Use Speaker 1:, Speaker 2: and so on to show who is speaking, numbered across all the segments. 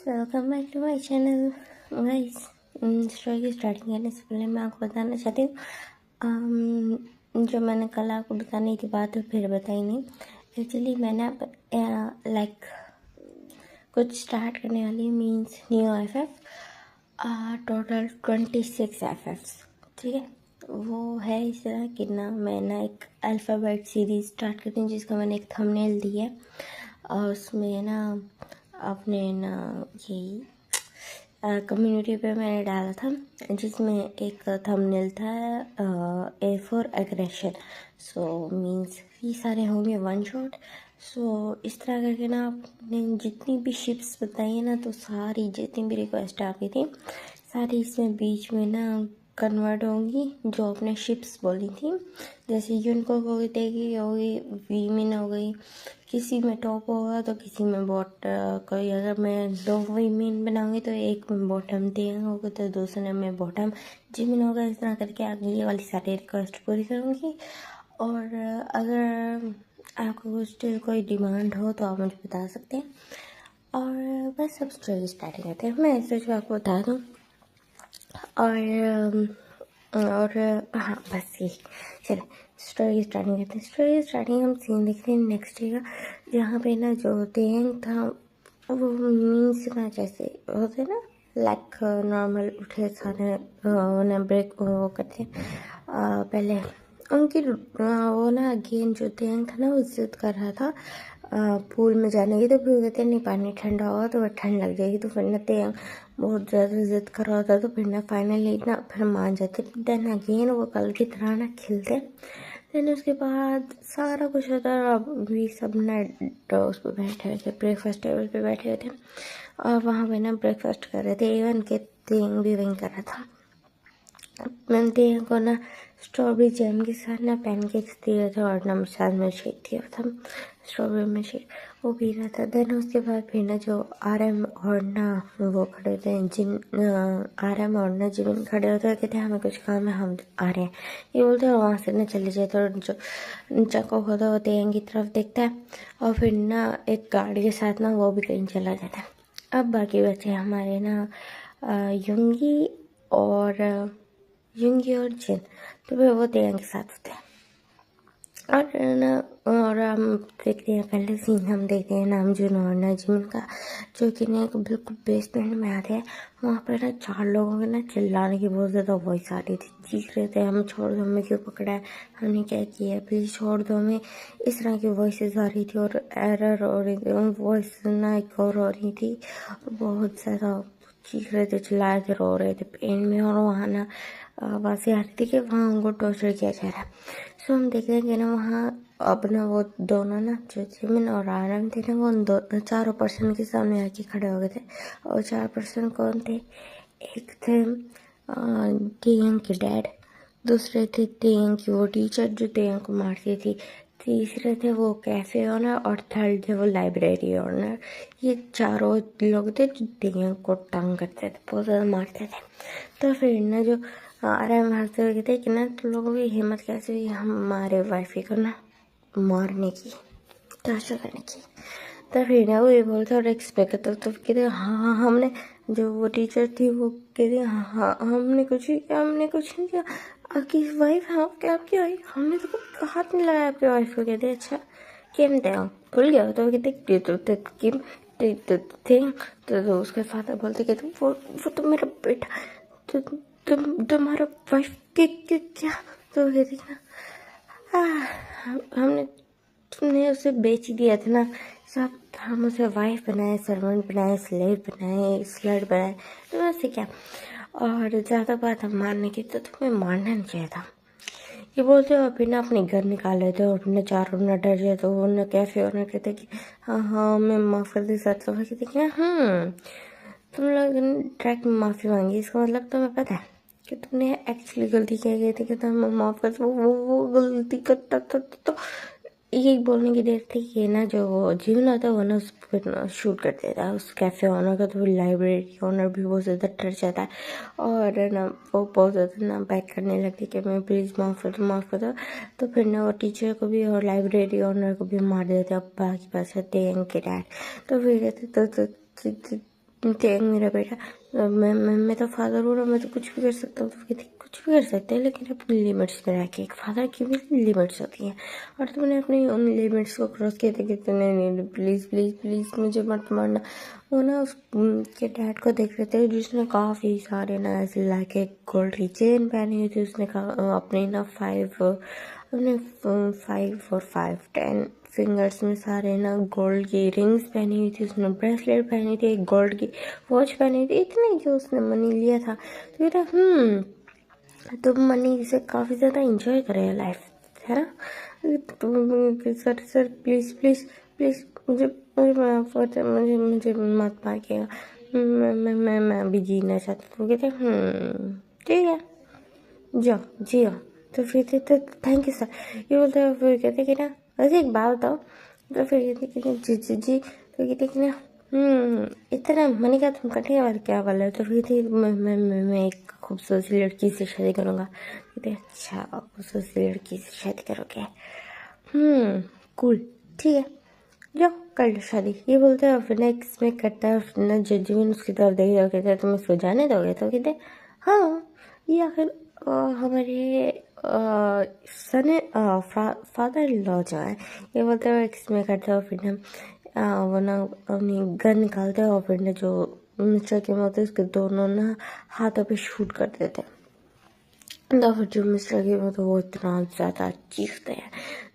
Speaker 1: Welcome back to my channel guys. Story की starting करने से पहले मैं आपको बताना चाहती हूँ जो मैंने कल आपको बताने की बात है फिर बताई नहीं। एक्चुअली मैंने लाइक कुछ स्टार्ट करने वाली means new F total 26 F. ठीक है, वो है इस तरह कि ना मैं ना एक अल्फ़ाबेट सीरीज स्टार्ट करती हूँ जिसका मैंने एक थंबनेल दिया है और उसमें ना अपने ना ये कम्युनिटी पे मैंने डाला था जिसमें एक थंबनेल था A for aggression. So means ये सारे होंगे वन शॉट। सो इस तरह करके ना आपने जितनी भी शिप्स बताई है ना तो सारी जितनी भी रिक्वेस्ट आपकी थी सारी इसमें बीच में ना कन्वर्ट होंगी जो आपने शिप्स बोली थी। जैसे यूनकॉक हो गई, तेगी हो गई, वीमिन हो गई, किसी में टॉप होगा तो किसी में कोई अगर मैं दो वीमिन बनाऊंगी तो एक में बॉटम तेंग होगा तो दूसरे में बॉटम जिमिन होगा। इस तरह करके आगे ये वाली सारी रिक्वेस्ट पूरी करूँगी। और अगर आपको स्टिल कोई डिमांड हो तो आप मुझे बता सकते हैं। और बस अब स्टोरी स्टार्टिंग करते हैं। मैं ऐसे जो आपको बता दूँ और हाँ बस यही। चलो स्टोरी स्टार्टिंग करते हैं। स्टोरी स्टार्टिंग हम सीन देखते हैं नेक्स्ट डे का, जहाँ पे ना जो तेंग था वो मीन्स ना जैसे होते ना लाइक नॉर्मल उठे सारे ना ब्रेक वो करते हैं। पहले उनकी वो ना अगेन जो तेंग था ना वो जिद कर रहा था पूल में जाने की। तो फिर कहते नहीं पानी ठंडा होगा तो ठंड लग जाएगी। तो फिर ना तेंग बहुत ज़्यादा जिद कर रहा होता तो फिर ना फाइनली ना फिर मान जाते। देन अगेन वो कल की तरह ना खिलते। देन उसके बाद सारा कुछ होता है। अभी सब ना उस पर बैठे हुए थे, ब्रेकफास्ट टेबल पे बैठे हुए थे और वहाँ पे ना ब्रेकफास्ट कर रहे थे। इवन के तेंग भी वहीं कर रहा था। मैंने तेंग को ना स्ट्रॉबेरी जैम के साथ ना पैनकेक्स दिए थे और ना साथ में शेक दिया था, स्ट्रॉबेरी में शेक वो पी रहा था। देन उसके बाद फिर ना जो RM और ना वो खड़े होते हैं RM और ना जिमिन खड़े होते हैं, कहते हैं हमें कुछ काम है हम आ रहे हैं। ये बोलते हैं वहाँ से ना चले जाए। तो जो चक्को होता है तेंग की तरफ देखता है और फिर ना एक गाड़ी के साथ ना वो भी कहीं चला जाता है। अब बाकी बचे हमारे ना युंगी और जिन। तो फिर वो तेंग के साथ होते हैं और ना और हम देखते हैं पहले सीन हम देखते हैं नामजून और नाजिमिन का, जो कि ना एक बिल्कुल बेसमेंट में आते हैं। वहाँ पर ना 4 लोगों के ना चिल्लाने की बहुत ज़्यादा वॉइस आ रही थी, चीख रहे थे हमें छोड़ दो, हमें क्यों पकड़ा है, हमने क्या किया है, प्लीज़ छोड़ दो हमें। इस तरह की वॉइसेस आ रही थी और एरर हो रही थी, वॉइस ना एक और हो रही थी। बहुत ज़्यादा चीख रहे थे, चिल्ला रहे थे, रो रहे थे पेन में। और वहाँ ना आवाज़ें आ रही थी कि वहाँ उनको टॉर्चर किया जा रहा है। सो हम देख रहे हैं कि ना वहाँ अपना वो दोनों ना जो जिमिन और RM थे ना वो उन चारों पर्सन के सामने आके खड़े हो गए थे। और 4 पर्सन कौन थे? एक थे तेंग के डैड, दूसरे थे तेंग की वो टीचर जो तेंग को मारती थी, तीसरे थे वो कैफ़े ओनर और थर्ड थे वो लाइब्रेरी ओनर। ये चारों लोग थे जो तेंग को तंग करते थे, बहुत ज़्यादा मारते थे। तो फिर ना जो RM हंसते हुए कहते कि ना तुम लोगों की हिम्मत कैसे हुई हमारे वाइफ को ना मारने की, टॉर्चर करने की। तो फिर ना वो ये बोलते और एक्सपेक्ट करते। तो कहते हाँ हमने, जो वो टीचर थी वो कहती हाँ हमने कुछ नहीं किया, हमने कुछ नहीं किया, आपकी वाइफ है, आपकी वाइफ, हमने तो कुछ हाथ नहीं लगाया आपकी वाइफ को। कहते अच्छा केम थे भूल गया। तो कहते किम थे। तो उसके फादर बोलते कहते वो तो मेरा बेटा, तो तुम्हारा वाइफ के क्या। तो कहती हमने तुमने उसे बेच दिया था ना सब, हम उसे वाइफ बनाए, सर्वेंट बनाए, स्लेव बनाए, स्लट बनाए, तो वैसे क्या। और ज़्यादा बात हम मारने की तो तुम्हें मारना नहीं चाहिए था। ये बोलते हो फिर ना अपने घर निकाल लेते और अपने चारों ना डर जाए। तो वो ना कैफे ओनर कहते कि हाँ हाँ मैं माफ़ कर दी सर। तो कहते कि तुम लोग डायरेक्ट माफ़ी मांगी, इसका मतलब तुम्हें पता है कि तुमने एक्चुअली गलती क्या की थी कि तुम्हें माफ़ कर दो। वो गलती करता था तो यही बोलने की देर थी कि ना जो जीवन होता है वो ना उस पर शूट कर देता है उस कैफ़े ओनर का। तो लाइब्रेरी ओनर भी बहुत ज़्यादा डर जाता है और ना वो बहुत ज़्यादा ना बैक करने लगती कि मैं प्लीज़ माफ़ कर दो, माफ़ कर दो। तो फिर ना वो टीचर को भी और लाइब्रेरी ओनर को भी मार देते अब बाकी पास तेंग के डैड। तो फिर कहते तो तेंग मेरा बेटा, मैं तो फादर हूँ ना, मैं तो कुछ भी कर सकता हूँ। तो कहती कुछ भी कर सकते हैं लेकिन अपनी लिमिट्स में रह के। एक फादर की भी लिमिट्स होती हैं और तुमने अपनी उन लिमिट्स को क्रॉस किया था कि तुमने नहीं, प्लीज़ प्लीज़ प्लीज़ मुझे मत मारना। वो ना उसके डैड को देख रहे थे जिसने काफ़ी सारे ना ऐसे लाके गोल्ड की चेन पहनी हुई थी। उसने कहा अपने ना 5 और 5 10 फिंगर्स में सारे ना गोल्ड की रिंग्स पहनी हुई थी। उसने ब्रेसलेट पहनी थी, एक गोल्ड की वॉच पहनी थी। इतने जो उसने मनी लिया था। तो कहता तुम मनी से काफ़ी ज़्यादा इंजॉय करे लाइफ, है ना। तुम सर प्लीज़ प्लीज़ प्लीज़ मुझे मुझे मुझे मुझे मत मारिएगा, मैं अभी जीना चाहता हूँ। कहते ठीक है जाओ जियो। तो फिर तो थैंक यू सर ये बोलते हैं। फिर कहते कि ना वैसे एक बात बताओ। तो फिर कहते कि ना जी जी जी। तो कहते कि ना इतना मैंने कहा तुम कटिंग वाले क्या वाले हो। तो फिर थी मैं एक खूबसूरत सी लड़की से शादी करूँगा। कहते अच्छा खूबसूरत सी लड़की से शादी करोगे, कूल ठीक है जाओ कर लो शादी। ये बोलते हैं। फिर नेक्स्ट में करता है। फिर ना जजमेंट उसकी तरफ देख रहा कहते हैं तुम्हें इसको जाने दोगे। तो कहते हाँ ये आखिर हमारे सन फादर लॉ जो है। ये बोलते हैं इसमें करते हो। फिर ना वो ना अपनी गन निकालते हैं और फिर ना जो मिस्टर के होते हैं उसके दोनों ना हाथों पे शूट कर देते हैं। तो फिर जो मिस्टर के होते वो इतना ज़्यादा चीखते हैं।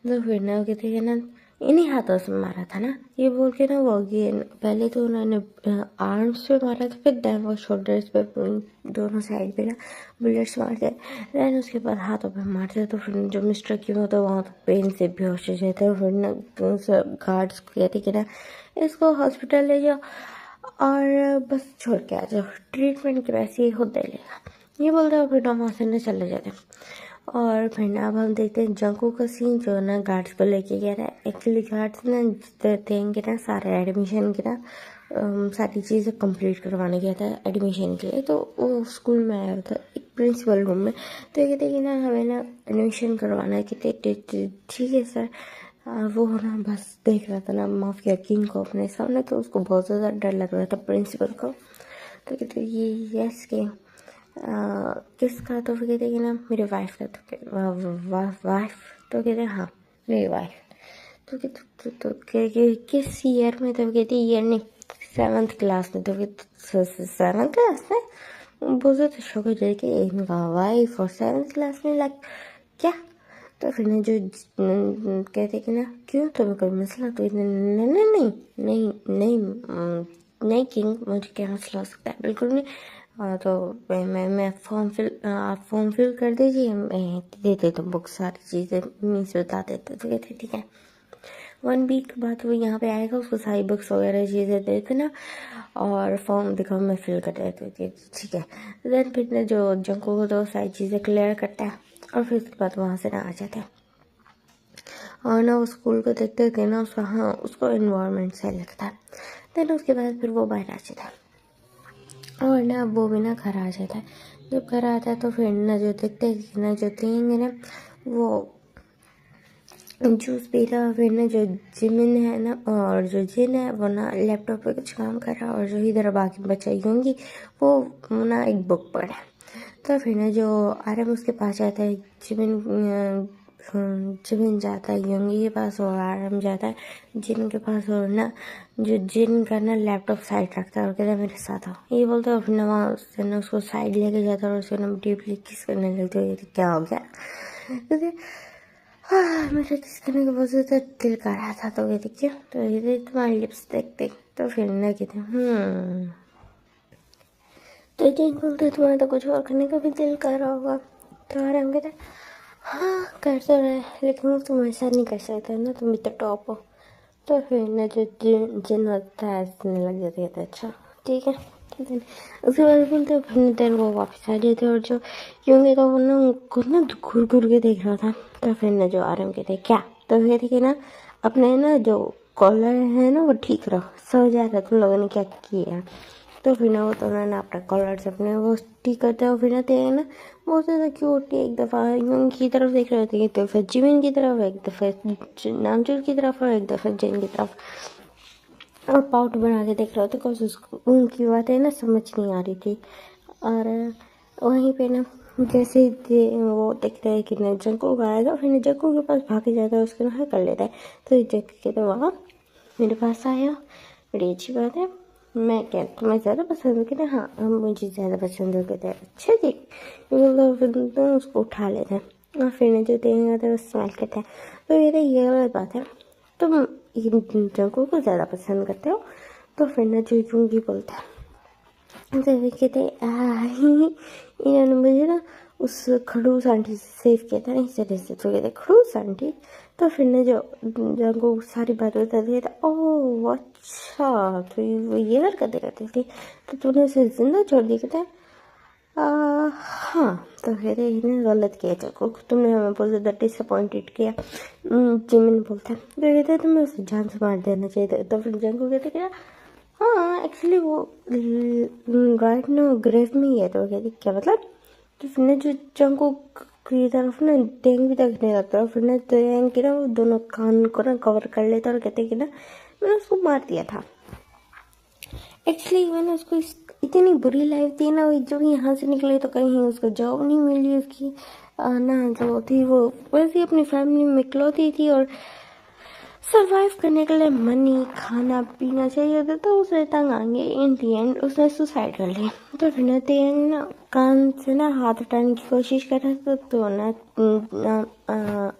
Speaker 1: तो फिर ना कहते हैं ना इन्हीं हाथों से मारा था ना। ये बोल के ना वो अगेन पहले तो उन्होंने आर्म्स पे मारा था, फिर देन वो शोल्डर्स पे दोनों साइड पे ना बुलेट्स मारते, देन उसके बाद हाथों पे मारते। तो फिर जो मिस्टर की होता है वहाँ तो पेन से बेहोश हो जाते हैं। फिर ना गार्ड्स को कहते कि ना इसको हॉस्पिटल ले जाओ और बस छोड़ के आ जाओ, ट्रीटमेंट के पैसे ही खुद दे लेगा। ये बोलते हैं। फिर वहाँ से ना चले जाते हैं। और फिर ना अब हम देखते हैं जंकू का सीन जो ना गार्ड्स को लेके गया था। एक्चुअली गार्ड्स ना देंगे ना सारे एडमिशन की ना सारी चीज़ें कंप्लीट करवाने गया था एडमिशन के लिए। तो वो स्कूल में आया था एक प्रिंसिपल रूम में। तो ये कहते कि ना हमें ना एडमिशन करवाना है। कहते ठीक है सर। वो ना बस देख रहा था ना माफिया किंग को अपने सामने। तो उसको बहुत ज़्यादा डर लग रहा था प्रिंसिपल को। तो कहते ये यस के किसका। तो फिर कहते कि ना मेरी वाइफ का। तो वाइफ। तो कहते हाँ मेरी वाइफ। तो कहते तो किस ईयर में। तो कहते ईयर नहीं 7th क्लास में। तो कहते 7th क्लास में बोलते तो शौक हो जाए कि इनका वाइफ और 7th क्लास में लाइक क्या। तो फिर ना जो कहते कि ना क्यों तुम्हें कोई मसला। तो नहीं नहीं नहीं नहीं नहीं नहीं किंग मुझे क्या मसला हो सकता है, बिल्कुल नहीं। तो मैं फॉर्म फिल कर दीजिए, मैं दे देता हूँ बुक सारी चीज़ें मीन्स बता देते। तो कहते ठीक है 1 वीक बाद वो यहाँ पे आएगा, उसको सारी बुक्स वगैरह चीज़ें दे देना और फॉर्म दिखाओ मैं फिल कर देती हूँ। ठीक है। देन फिर ना जो जंको को तो सारी चीज़ें क्लियर करता है और फिर उसके बाद वहाँ से ना आ जाता है। और ना वो स्कूल को देखते थे ना उसको, हाँ उसको इन्वायरमेंट सही लगता है। देन उसके बाद फिर वो बाहर आ जाता है और ना वो भी ना घर आ जाता है। जब घर आता है तो फिर ना जो देखते हैं ना जो देंगे ना वो जूस पी रहा। फिर ना जो जिमिन है ना और जो जिन है वो ना लैपटॉप पे कुछ काम कर रहा और जो इधर बाकी बच्चे होंगी वो ना एक बुक पढ़े। तो फिर ना जो आरम उसके पास जाता है, जिमिन जाता है योंगी के पास और आरम जाता है जिन के पास। और ना जो जिन का ना लैपटॉप साइड रखता है और कहता है मेरे साथ आओ। ये बोलता है। फिर ना वहाँ से ना उसको साइड लेके जाता है और उसको ना डीपली किस करने लगते हो। क्या हो गया। क्योंकि मेरा किस करने के बहुत ज़्यादा दिल कर रहा था। तो कहते क्यों। तो ये तुम्हारी लिप्स देख देख। तो फिर ना कहते तो जिन बोलते तुम्हारा तो कुछ और करने का भी दिल कर रहा होगा। तो आराम कहते हाँ कर तो रहे लेकिन वो तुम ऐसा नहीं कर सकते ना, तुम इतना टॉप हो। तो फिर ना जो जिन होता है हंसने लग जाती है। अच्छा ठीक है। उसके बाद बोलते हैं फिर देर वो वापस आ जाते और जो यूंगे तो वो ना उनको ना घूर घूर के देख रहा था। तो फिर ना जो आराम कहते क्या। तो कहते कि ना अपने ना जो कॉलर है ना वो ठीक रहो, सो जाता तुम लोगों ने क्या किया। तो फिर ना वो तो ना अपना कॉलर से अपने वो ठीक करते हैं। फिर ना तेरे ना बहुत ज़्यादा क्यूट एक दफ़ा यूंग की तरफ देख रहे थे, एक दफ़ा जिमिन की तरफ, एक दफ़ा नामचूर की तरफ और एक दफ़ा जिन की तरफ। और पाउट बना के देख रहा था बिकॉज उसको उनकी बातें ना समझ नहीं आ रही थी। और वहीं पे ना जैसे वो देखता है कि नहीं जंकुक आएगा, फिर जंकुक के पास भाग के जाता है, उसके ना कर लेता है। तो जंकुक कहता है वाह मेरे पास आया, बड़ी अच्छी बात है, मैं क्या तुम्हें ज़्यादा पसंद हो? कहते हाँ हम मुझे ज़्यादा पसंद हो। कहते हैं अच्छा जी। फिर तो उसको उठा लेते हैं और फिर जो देंगे तो वो स्माइल करता है। तो ये गलत बात है, तुम इन जगहों को ज़्यादा पसंद करते हो। तो फिर ना जो यूंगी बोलता है तो वे कहते इन्होंने मुझे ना उस खड़ूस आंटी से सेव किया था, इस तरह से। तो कहते खड़ूस आंटी। तो फिर ना जो जंगो सारी बात बताती है, तो ओह अच्छा तो ये हरकतें करती थी, तो तूने उसे जिंदा छोड़ दी। कहता है हाँ। तो कहते इन्हें गलत किया जंगो, तुमने हमें बोलते था डिसअपॉइंटेड किया। जिमिन बोलता है तो कहते हैं तुम्हें उसे जान से मार देना चाहिए था। तो फिर जंगो कहते क्या हाँ एक्चुअली वो राइट ना ग्रेव में ही है। तो कहते क्या मतलब? तो फिर ना जो जंगो की तरफ ना टेंग भी देखने लगता है, फिर ना टेंग की ना वो दोनों कान को ना कवर कर लेता और कहते कि ना मैंने उसको मार दिया था। एक्चुअली मैंने उसको इतनी बुरी लाइफ दी ना, जब यहाँ से निकले तो कहीं उसको जॉब नहीं मिली, उसकी ना जो थी वो वैसे अपनी फैमिली में इकलौती थी और सरवाइव करने के लिए मनी खाना पीना चाहिए था, तो उसे तंग आएंगे। इन दी एंड उसने सुसाइड कर लिया। तो फिर ना तेन ना कान से ना हाथ उठाने की कोशिश कर रहा था, तो ना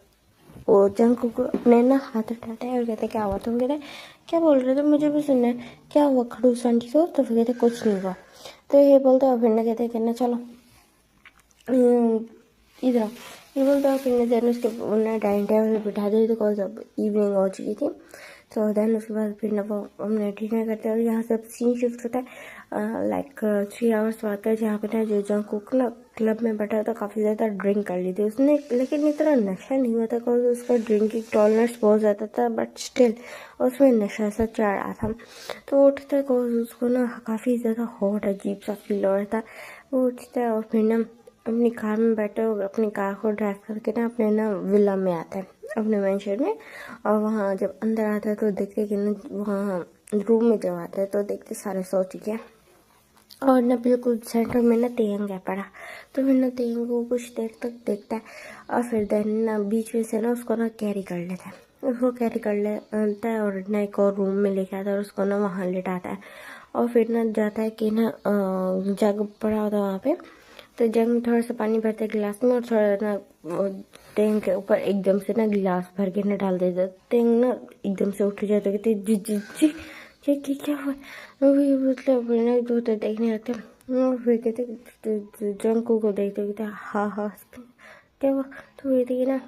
Speaker 1: वो जंग को अपने ना हाथ उठाता है और कहते क्या हुआ? तुम कहते क्या बोल रहे थे, मुझे भी सुनना है, क्या हुआ खड़ूस आंटी को? तो फिर कहते कुछ नहीं हुआ। तो ये बोलते और फिर ना कहते कहना चलो इधर आओ। ये बोलता फिर देन उसके डाइनिंग टेबल पर बिठा दी, बिकॉज अब इवनिंग हो चुकी थी। तो देन उसके बाद फिर ना वो हमने डिनर करते हैं और यहाँ से अब सीन शिफ्ट होता है लाइक 3 आवर्स बाद का, जहाँ पे ना जो जंगकुक ना क्लब में बैठा था, काफ़ी ज़्यादा ड्रिंक कर ली थी उसने, लेकिन इतना नशा नहीं हुआ था बिकॉज उसका ड्रिंकिंग टॉलरेंस बहुत ज़्यादा था, बट स्टिल उसमें नशा सा चढ़ रहा था। तो वो उठता है बिकॉज उसको ना काफ़ी ज़्यादा हॉट अजीब सा फील हो रहा था। वो उठता है और फिर ना अपनी कार में बैठे और अपनी कार को ड्राइव करके ना अपने ना विला में आता है, अपने मैंशन में। और वहाँ जब अंदर आता है तो देखते कि ना वहाँ रूम में जब आता है तो देखते सारे सो चुके हैं और ना बिल्कुल सेंटर में ना तेयंग है पड़ा। तो फिर ना तेयंग को कुछ देर तक देखता है और फिर देन ना बीच में से ना उसको ना कैरी कर लेता है, उसको कैरी कर लेता है और ना एक और रूम में लेके आता है और उसको ना वहाँ लेटाता है। और फिर ना जाता है कि ना जग पड़ा होता है वहाँ पे, तो जग में थोड़ा सा पानी भरता है गिलास में और थोड़ा ना तेंग के ऊपर एकदम से ना गिलास भर के ना डाल देता है। तेंग ना एकदम से उठ जाता है, कहते जी जी जी ये क्या हुआ? वही मतलब ना दो तो देखने लगते हैं और फिर कहते जंकू को देखते कहते हाँ हाँ क्या हुआ? तो कहते कि ना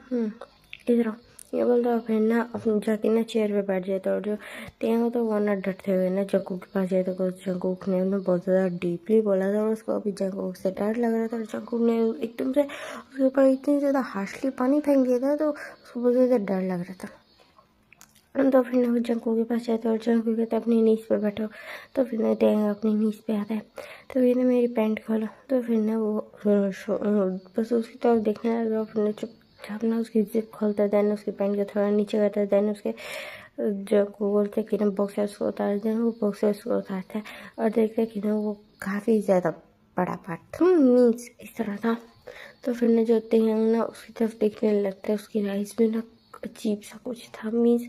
Speaker 1: इधर आओ। ये बोलता फिर ना अपने जाके ना चेयर पे बैठ जाता और जो तेंग होता वो ना डरते हुए ना जंकू के पास जाता तो जंकूक ने उन्हें बहुत ज़्यादा डीपली बोला था और उसको अभी जंकूक से डर लग रहा था और जंकूक ने एकदम से उसके ऊपर इतनी ज़्यादा हार्शली पानी फेंक दिया था, तो उसको बहुत ज़्यादा डर लग रहा था। तो फिर ना जंकू के पास जाता है और जंकू कहता है अपनी नीज पे बैठो। तो फिर ना तेंग अपनी नीज पे आता है, तो फिर ना मेरी पैंट खोलो। तो फिर ना वो बस उसकी तरफ देखने लगा, फिर ना चुपचाप ना उसकी जिप खोलता है, देन उसकी पैंट को थोड़ा नीचे करता है, देन उसके जंकू बोलते कि ना बॉक्सर्स को उतार, देन वो बॉक्सर्स को उतारता है और देखते कि ना वो काफ़ी ज़्यादा बड़ा पार्ट था, मीन्स इस तरह था। तो फिर ना जो तेंग ना उसकी तरफ देखने लगता है, उसकी आइज में ना अजीब सा कुछ था, मीन्स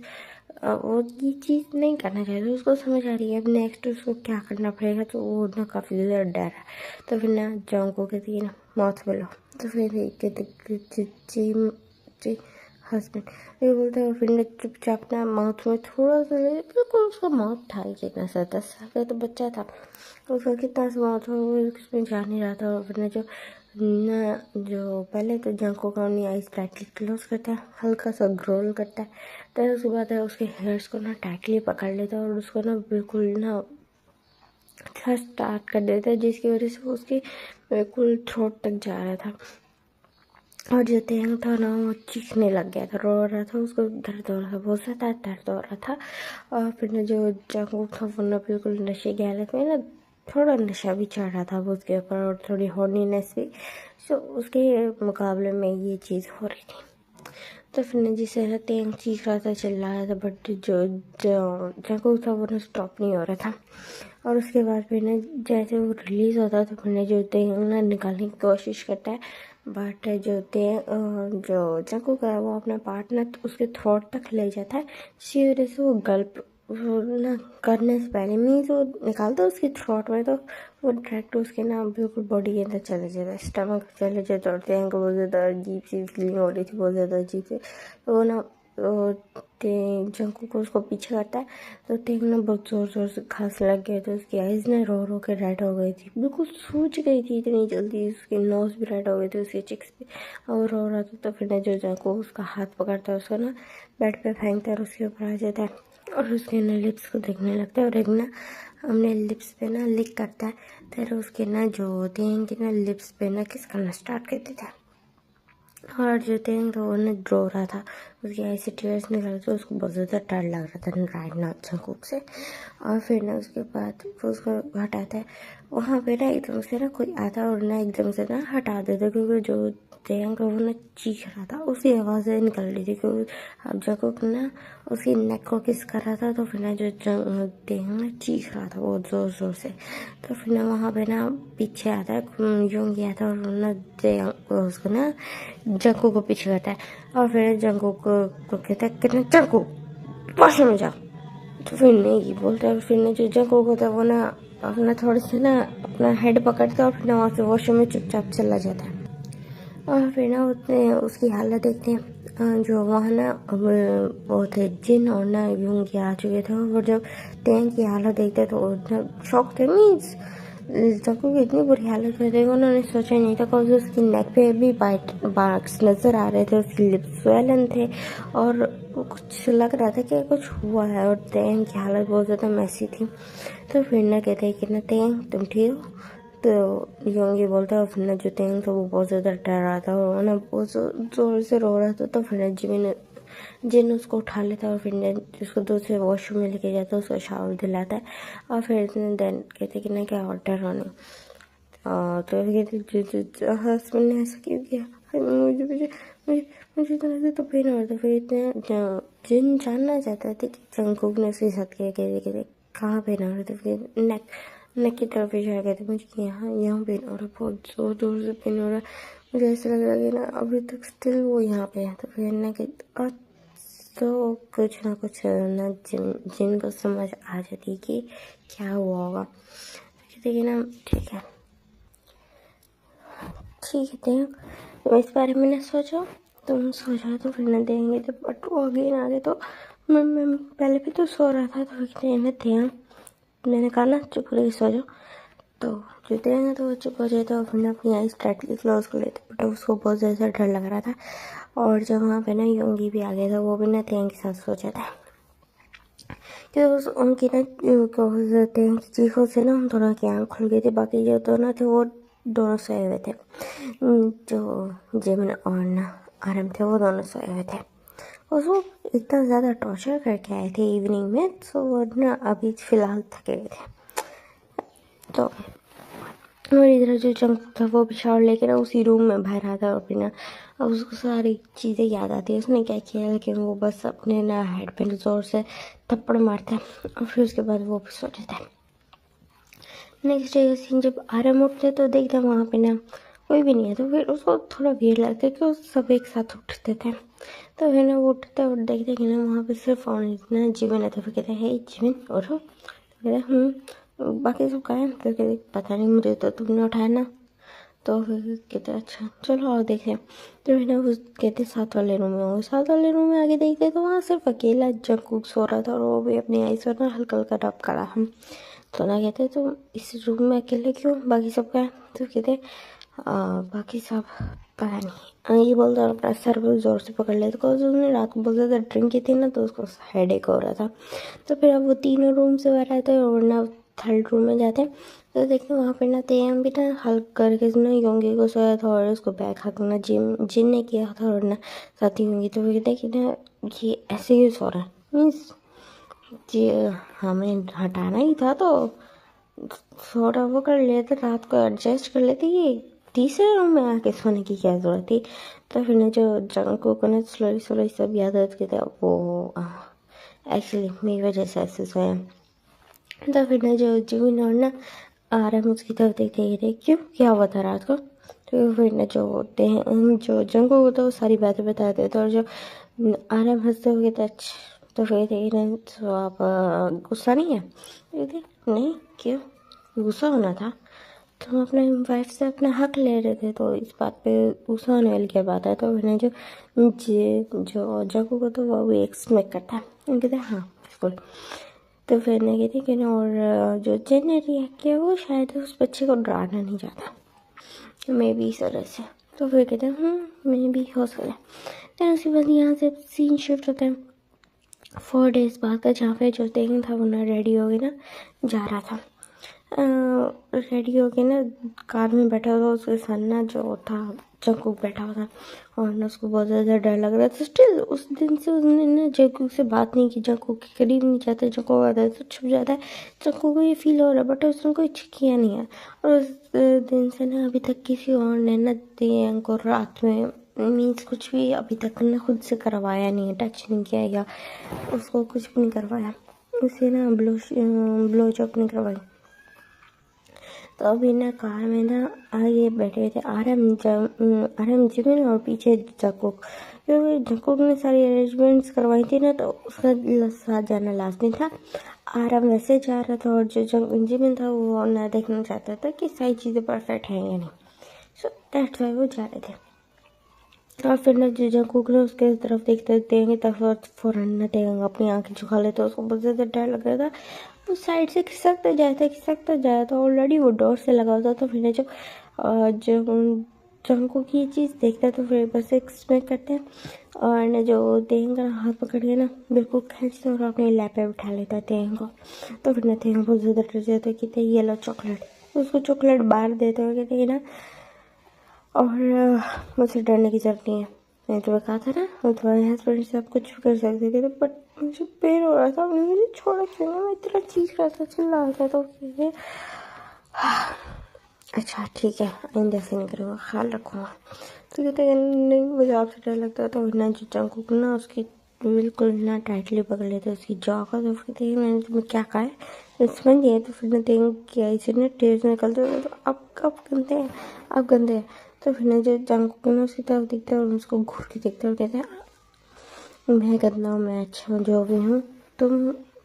Speaker 1: वो ये चीज़ नहीं करना चाहता, उसको समझ आ रही है अब नेक्स्ट उसको क्या करना पड़ेगा। तो वो ना काफ़ी ज़्यादा डर है। तो फिर ना जॉन्ग को कहती है ना मौत बोलो। तो फिर कहते जी हस्बैंड ये बोलता है, फिर ना चुपचाप ना माउथ में थोड़ा सा बिल्कुल उसका माउथ था ही कितना सा 10 साल का तो बच्चा था, उसका कितना सा माउथ हो वो उसमें जा नहीं रहा था। और फिर ना जो पहले तो जंको का अपनी आइज टाइटली क्लोज करता है, हल्का सा ग्रोल करता है, तो उसके बाद उसके हेयर्स को ना टाइटली पकड़ लेता है और उसको ना बिल्कुल ना स्टार्ट कर देता है, जिसकी वजह से उसकी बिल्कुल थ्रोट तक जा रहा था। और जो तेंग था ना वो चीखने लग गया था, रो रहा था, उसको दर्द हो रहा था, बहुत ज़्यादा दर्द हो रहा था। और फिर ना जो जंगू था वो ना बिल्कुल नशे की हालत में ना थोड़ा नशा भी चढ़ रहा था वो उसके ऊपर और थोड़ी हॉर्नीनेस भी, सो उसके मुकाबले में ये चीज़ हो रही थी। तो फिर ना जिसे है तेंग चीख रहा था, चिल्ला रहा था, बट जो जंगकुक था वो ना स्टॉप नहीं हो रहा था। और उसके बाद फिर ना जैसे वो रिलीज़ होता है तो फिर ना जो तेंग ना निकालने की कोशिश करता है, बट जो जंगकुक है वो अपना पार्टनर उसके थ्रोट तक ले जाता है, जिसकी वजह से वो गल्प ना करने से पहले मीन्स वो निकालता है उसके थ्रोट में, तो वो डायरेक्ट उसके ना बिल्कुल बॉडी के अंदर चले जाता है, स्टमक चले जाते और तेंग को बहुत ज़्यादा अजीब सी फीलिंग हो रही थी, बहुत ज़्यादा अजीब से। तो वो ना जंगकुक को उसको पीछे करता है, तो तेंग ना बहुत ज़ोर ज़ोर से खांसने लग गया, तो उसकी आइज़ ना रो रो के रेड हो गई थी, बिल्कुल सूज गई थी इतनी जल्दी, उसकी नोज़ भी रेड हो गई थी उसके चिक्स पे, और रो रहा था। तो फिर ना जो जंगकुक उसका हाथ पकड़ता है, उसको ना बेड पे फेंकता है और उसके ऊपर आ जाता है और उसके ना लिप्स को देखने लगता है, और एक ना अपने लिप्स पे ना लिक करता है, फिर उसके ना जो तेंग के ना लिप्स पे ना किस करना स्टार्ट कर देता है। और जो तेंग था वो ना रो रहा था, उसकी आई से टीयर्स निकल रहे थे, उसको बहुत ज़्यादा डर लग रहा था राइट जंगकुक से। और फिर ना उसके बाद वो उसको हटाता है, वहाँ पे ना एकदम से ना कोई आता और ना एकदम से ना हटा देता, क्योंकि जो तेंग था वो ना चीख रहा था, उसकी आवाज़ें निकल रही थी, क्योंकि अब जंगकुक ना उसकी नेक को किस कर रहा था, तो फिर ना जो तेंग ना चीख रहा था बहुत ज़ोर ज़ोर से। तो फिर ना वहाँ पे ना पीछे आता है योंगी आता है और ना उसको ना जंगकुक को पीछे करता है, और फिर जंगकुक को कहता है कितना जंगकुक वॉशरूम में जाओ। तो फिर नहीं ये बोलता है, फिर ना जो जंगकुक होता है वो ना अपना थोड़े से ना अपना हेड पकड़ता है और फिर ना वहाँ से वॉशरूम में चुपचाप चला जाता है। और फिर ना उसने उसकी हालत देखते हैं, जो वहाँ ना वो थे जिन और ना योंगी आ चुके थे, और जब तेंग की हालत देखते तो वो शॉक थे, मीन्स जंगकुक की इतनी बुरी हालत कर देगा उन्होंने सोचा नहीं था, क्योंकि उसकी नेक पे भी बाइट मार्क्स नज़र आ रहे थे, उसकी लिप्स स्वेलन थे और कुछ लग रहा था कि कुछ हुआ है, और तेंग की हालत बहुत ज़्यादा मैसी थी। तो फिर ना कहते हैं कि ना तेंग तुम ठीक हो, तो योंगी बोलता है, और फिर ना जो तेंग था वो बहुत ज़्यादा डर रहा था और वो ना बहुत ज़ोर से रो रहा था। तो फिर ना जिन उसको उठा लेता है और फिर ने उसको दूसरे वॉशरूम में लेके जाता है, उसको शावर दिलाता है, और फिर देन कहते कि ना क्या ऑर्डर होने। तो कहते हस्बैंड ने ऐसा क्यों किया, मुझे मुझे मुझे मुझे तो ऐसे तो पेन हो रहा था। फिर इतने जिन जानना चाहता था कि जंगकुक ने उसके साथ क्या कहते कहाँ पेन हो रहा था, फिर नेक की तरफ इशारा करते मुझे यहाँ पेन हो रहा है, बहुत जोर जोर से पेन हो रहा है, मुझे ऐसा लग रहा है कि ना अभी तक स्टिल वो यहाँ पे है। तो फिर ना कि तो कुछ ना कुछ ना जिनको समझ आ जाती कि क्या हुआ होगा। कहते कि ना ठीक है तुम इस बारे में ना सोचो, तुम सोचा तो फिर ना देंगे, तो बट वो अगेन आ गए। तो मैं पहले भी तो सो रहा था, तो कहते थे मैंने कहा ना चुप रही सो जाओ, तो जो देंगे तो वो चुप हो जाए, तो फिर ना अपनी आइज टाइटली क्लोज कर लेते, बट उसको बहुत ज़्यादा डर लग रहा था। और जब वहाँ पे ना योंगी भी आ गया था, वो भी ना तेंग के साथ सो जाता है, क्योंकि उनकी ना तेंग की चीखों से ना हम दोनों की आँख खुल गई थी, बाकी जो दोनों थे वो दोनों सोए हुए थे, जो जिमिन और ना आरम थे वो दोनों सोए हुए थे। उसको इतना ज़्यादा टॉर्चर करके आए थे इवनिंग में, तो वो ना अभी फ़िलहाल थके हुए थे। तो और इधर जो जंक था वो भी शावर लेके ना उसी रूम में बाहर आता है, और फिर ना अब उसको सारी चीज़ें याद आती है उसने क्या किया, लेकिन वो बस अपने ना हेड पे ज़ोर से थप्पड़ मारता है, और फिर उसके बाद वो भी सो जाता है। नेक्स्ट डे का सीन, जब आराम उठते तो देखते हैं वहाँ पे ना कोई भी नहीं है, तो फिर उसको थोड़ा भीड़ लगता है कि वो सब एक साथ उठते थे। तो फिर ना वो उठते और देखते कि ना वहाँ पे सिर्फ और ना जिमिन है। तो फिर कहते हैं हे जिमिन उठो, तो कहते बाकी सब कहाँ हैं, तो कहते पता नहीं मुझे, तो तुमने उठाया ना। तो फिर कहते अच्छा चलो और देखें। तो फिर ना वो कहते साथ वाले रूम में होंगे, साथ वाले रूम में आगे देखते तो वहाँ सिर्फ अकेला जंगकुक सो रहा था, और वो भी अपनी आई से ना हल्का हल्का डब करा हम। तो ना कहते तो इस रूम में अकेले क्यों, बाकी सब क्या। तो कहते बाकी सब पता नहीं, ये बोलता अपना सर बहुत ज़ोर से पकड़ लेते, बिकॉज उसने रात को बहुत ज़्यादा ड्रिंक की थी ना, तो उसको हेडेक हो रहा था। तो फिर अब वो तीनों रूम से बाहर आते और ना थर्ड रूम में जाते हैं, तो देखते वहाँ पे ना तेयम भी ना हल्क करके ना योंगी को सोया था, और उसको बैक हक ना जिन ने किया था, और ना साथ ही योंगी। तो फिर कहते कि ना ये ऐसे ही सो रहा है, मीन्स जी हमें हटाना ही था, तो थोड़ा वो कर लेते रात को एडजस्ट कर लेते, ये तीसरे रूम में आके सोने की क्या ज़रूरत थी। तो फिर ने जो जंगकुक को ना स्लोली सब याद आते थे वो एक्चुअली मेरी वजह से ऐसे सोया। तो फिर ना जो जिमिन और ना आराम उसकी तरफ देखते थे क्यों क्या हुआ था रात को। तो फिर ना जो होते हैं जो जंगकुक होता है वो सारी बातें बताते थे और जो आराम हंसते हुए कहते अच्छा तो फिर तो आप गुस्सा नहीं है। कहते नहीं क्यों गुस्सा होना था, तो हम अपने वाइफ से अपना हक ले रहे थे तो इस बात पे गुस्सा होने वाली क्या बात है। तो मैंने जो जगह को तो वो भी एक्सपेक्ट करता है कहते हाँ बिल्कुल। तो फिर ने कहती कि और जो जिन ने रिएक्ट किया वो शायद उस बच्चे को डराना नहीं चाहता मे बी इस वजह से। तो फिर कहते हैं मे बी हो सकता है। फिर उसके बाद यहाँ से सीन शिफ्ट होते हैं 4 days बाद का, जहाँ पे जो तेंग था वो ना रेडी हो गई ना जा रहा था। रेडी हो के ना कार में बैठा हुआ उसके साथ ना जो था जंगकुक बैठा हुआ था और ना उसको बहुत ज़्यादा डर लग रहा था। स्टिल उस दिन से उसने ना जंगकुक से बात नहीं की, जंगकुक के करीब नहीं जाता, जंगकुक आता है तो छुप जाता है। जंगकुक को ये फील हो रहा है बट उसने कोई किया नहीं है। और उस दिन से ना अभी तक किसी और ने ना तेंग को रात में मीन्स कुछ भी अभी तक ना खुद से करवाया नहीं है, टच नहीं किया या उसको कुछ भी नहीं करवाया, उसे ना ब्लो चॉप नहीं करवाई। तो अभी ना कार में ना आगे बैठे हुए थे आरएम जिमिन और पीछे जंगकुक, क्योंकि जंगकुक ने सारी अरेंजमेंट्स करवाई थी ना तो उसका साथ जाना लाजमी था। आरएम वैसे जा रहा था और जो जिमिन था वो ना देखना चाहता था कि सारी चीज़ें परफेक्ट हैं या नहीं। सो दैट्स वाई वो जा रहे थे। और फिर ना जो जंगकुक ने उसके तरफ देखते देंगे तब फौरन न देंगे अपनी आंखें झुका लेते, उसको बहुत ज़्यादा डर लग रहा था। वो साइड से खिसकता जाया था ऑलरेडी वो डोर से लगा होता। तो फिर जो जंगकुक ये चीज़ देखता है तो फिर बस एक्सपेक्ट करते हैं और न जो तेंग का हाथ पकड़ के ना बिल्कुल खींचते और अपने लैप पे बिठा लेता है तेंग को। तो फिर ना तेंग बहुत ज़्यादा डर जाता है कि ये लो चॉकलेट, उसको चॉकलेट बाहर देते हुए कहते हैं ना और मुझे डरने की जरूरत नहीं है, मैंने तुम्हें कहा था ना मैं तुम्हारे हस्बैंड से आप कुछ भी कर सकते थे। तो बट मुझे पेन हो रहा था, आपने मुझे छोड़ा क्यों नहीं, मैं इतना चीख रहा था चिल्ला रहा था। तो फिर अच्छा ठीक है आइंदा से नहीं करूँगा, ख्याल रखूँगा। तो कहते हैं नहीं मुझे आपसे डर लगता है। तो ना जो जंगकुक ना उसकी बिल्कुल ना टाइटली पकड़ लेते उसकी जॉ का। तो कहते हैं मैंने तुम्हें क्या कहा है समझ गए। तो फिर ना देंगे कि ऐसे ना टेर्स निकलते तो अब गंदे हैं अब गंदे हैं। तो फिर ना जो जंगकुक ना उसकी तरफ दिखता है और उसको घूर के देखते और कहते हैं मैं गंदा हूँ मैं अच्छा हूँ जो भी हूँ तुम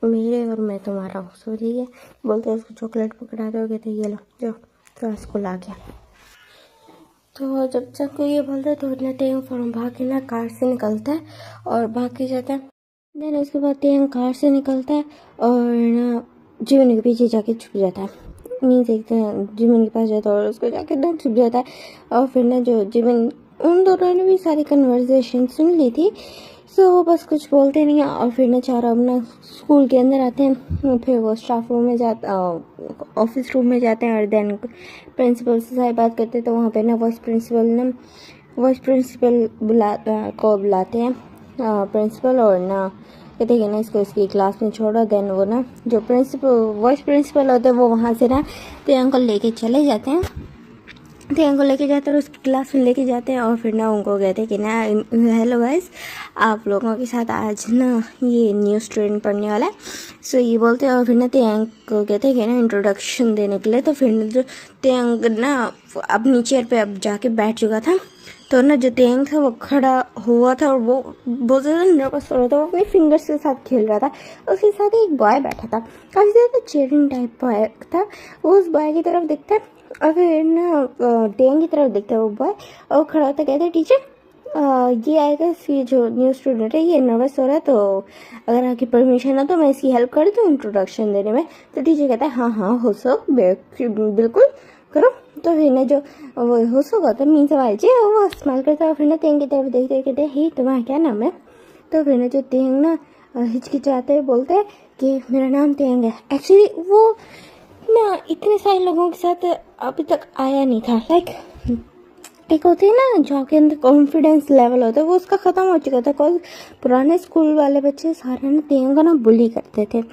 Speaker 1: मेरे और मैं तुम्हारा हूँ। सो ठीक है बोलते हैं उसको चॉकलेट पकड़ाते हो, कहते ये लो जो तो स्कूल आ गया। तो जब तक को ये बोलता है तो इतना तेंग फौरन भाग के ना कार से निकलता है और भाग के जाता है। देन उसके बाद तेंग कार से निकलता है और ना जिमिन के पीछे जाके छुप जाता है। मीन्स देखते हैं जिमिन के पास जाता है और उसको जाके ना छुप जाता है। और फिर ना जो जिमिन उन दोनों ने भी सारी कन्वर्सेशन सुन ली थी सो वो बस कुछ बोलते नहीं है। और फिर ना चारों अपना स्कूल के अंदर आते हैं, फिर वो स्टाफ रूम में जाता ऑफिस रूम में जाते हैं और देन प्रिंसिपल से सारी बात करते हैं। तो वहाँ पे ना वाइस प्रिंसिपल बुलाते हैं प्रिंसिपल और ना कहते हैं ना इसको इसकी क्लास में छोड़ो। देन वो ना जो वाइस प्रिंसिपल होते हैं वो वहाँ से ना तेयांग को लेके चले जाते हैं, तेयांग को लेके जाते हैं और उसकी क्लास में लेके जाते हैं। और फिर ना उनको कहते हैं कि ना हेलो गाइस आप लोगों के साथ आज ना ये न्यू स्टूडेंट पढ़ने वाला है। सो ये बोलते हैं और फिर ना तेयांग को कहते हैं कि ना इंट्रोडक्शन देने के लिए। तो फिर जो तेयांग ना अपनी चेयर पे अब जाके बैठ चुका था तो ना जो तेंग था वो खड़ा हुआ था और वो बहुत ज़्यादा नर्वस हो रहा था, वो अपने फिंगर्स के साथ खेल रहा था। उसके साथ एक बॉय बैठा था, काफ़ी ज़्यादा चेयरिंग टाइप बॉय था। वो उस बॉय की तरफ देखता है और फिर ना तेंग की तरफ देखता है वो बॉय और खड़ा होता कहता है टीचर ये आएगा ये जो न्यू स्टूडेंट है ये नर्वस हो रहा है तो अगर आपकी परमिशन है तो मैं इसकी हेल्प कर दूँ इंट्रोडक्शन देने में। तो टीचर कहता है हाँ हो सो बिल्कुल करो। तो फिर ना जो वो होसो गौतम मीन्स वालचे वो स्माइल करता है। फिर ना तेंग की तरफ देखते कहते हैं हे तुम्हारा क्या नाम है। तो फिर ना जो तेंग ना हिचकिचाते हुए बोलते हैं कि मेरा नाम तेंग है। एक्चुअली वो ना इतने सारे लोगों के साथ अभी तक आया नहीं था। लाइक एक होते हैं ना जो आपके अंदर कॉन्फिडेंस लेवल होता है वो उसका ख़त्म हो चुका था। बिकॉज पुराने स्कूल वाले बच्चे सारे ना तेंग को ना बुली करते थे।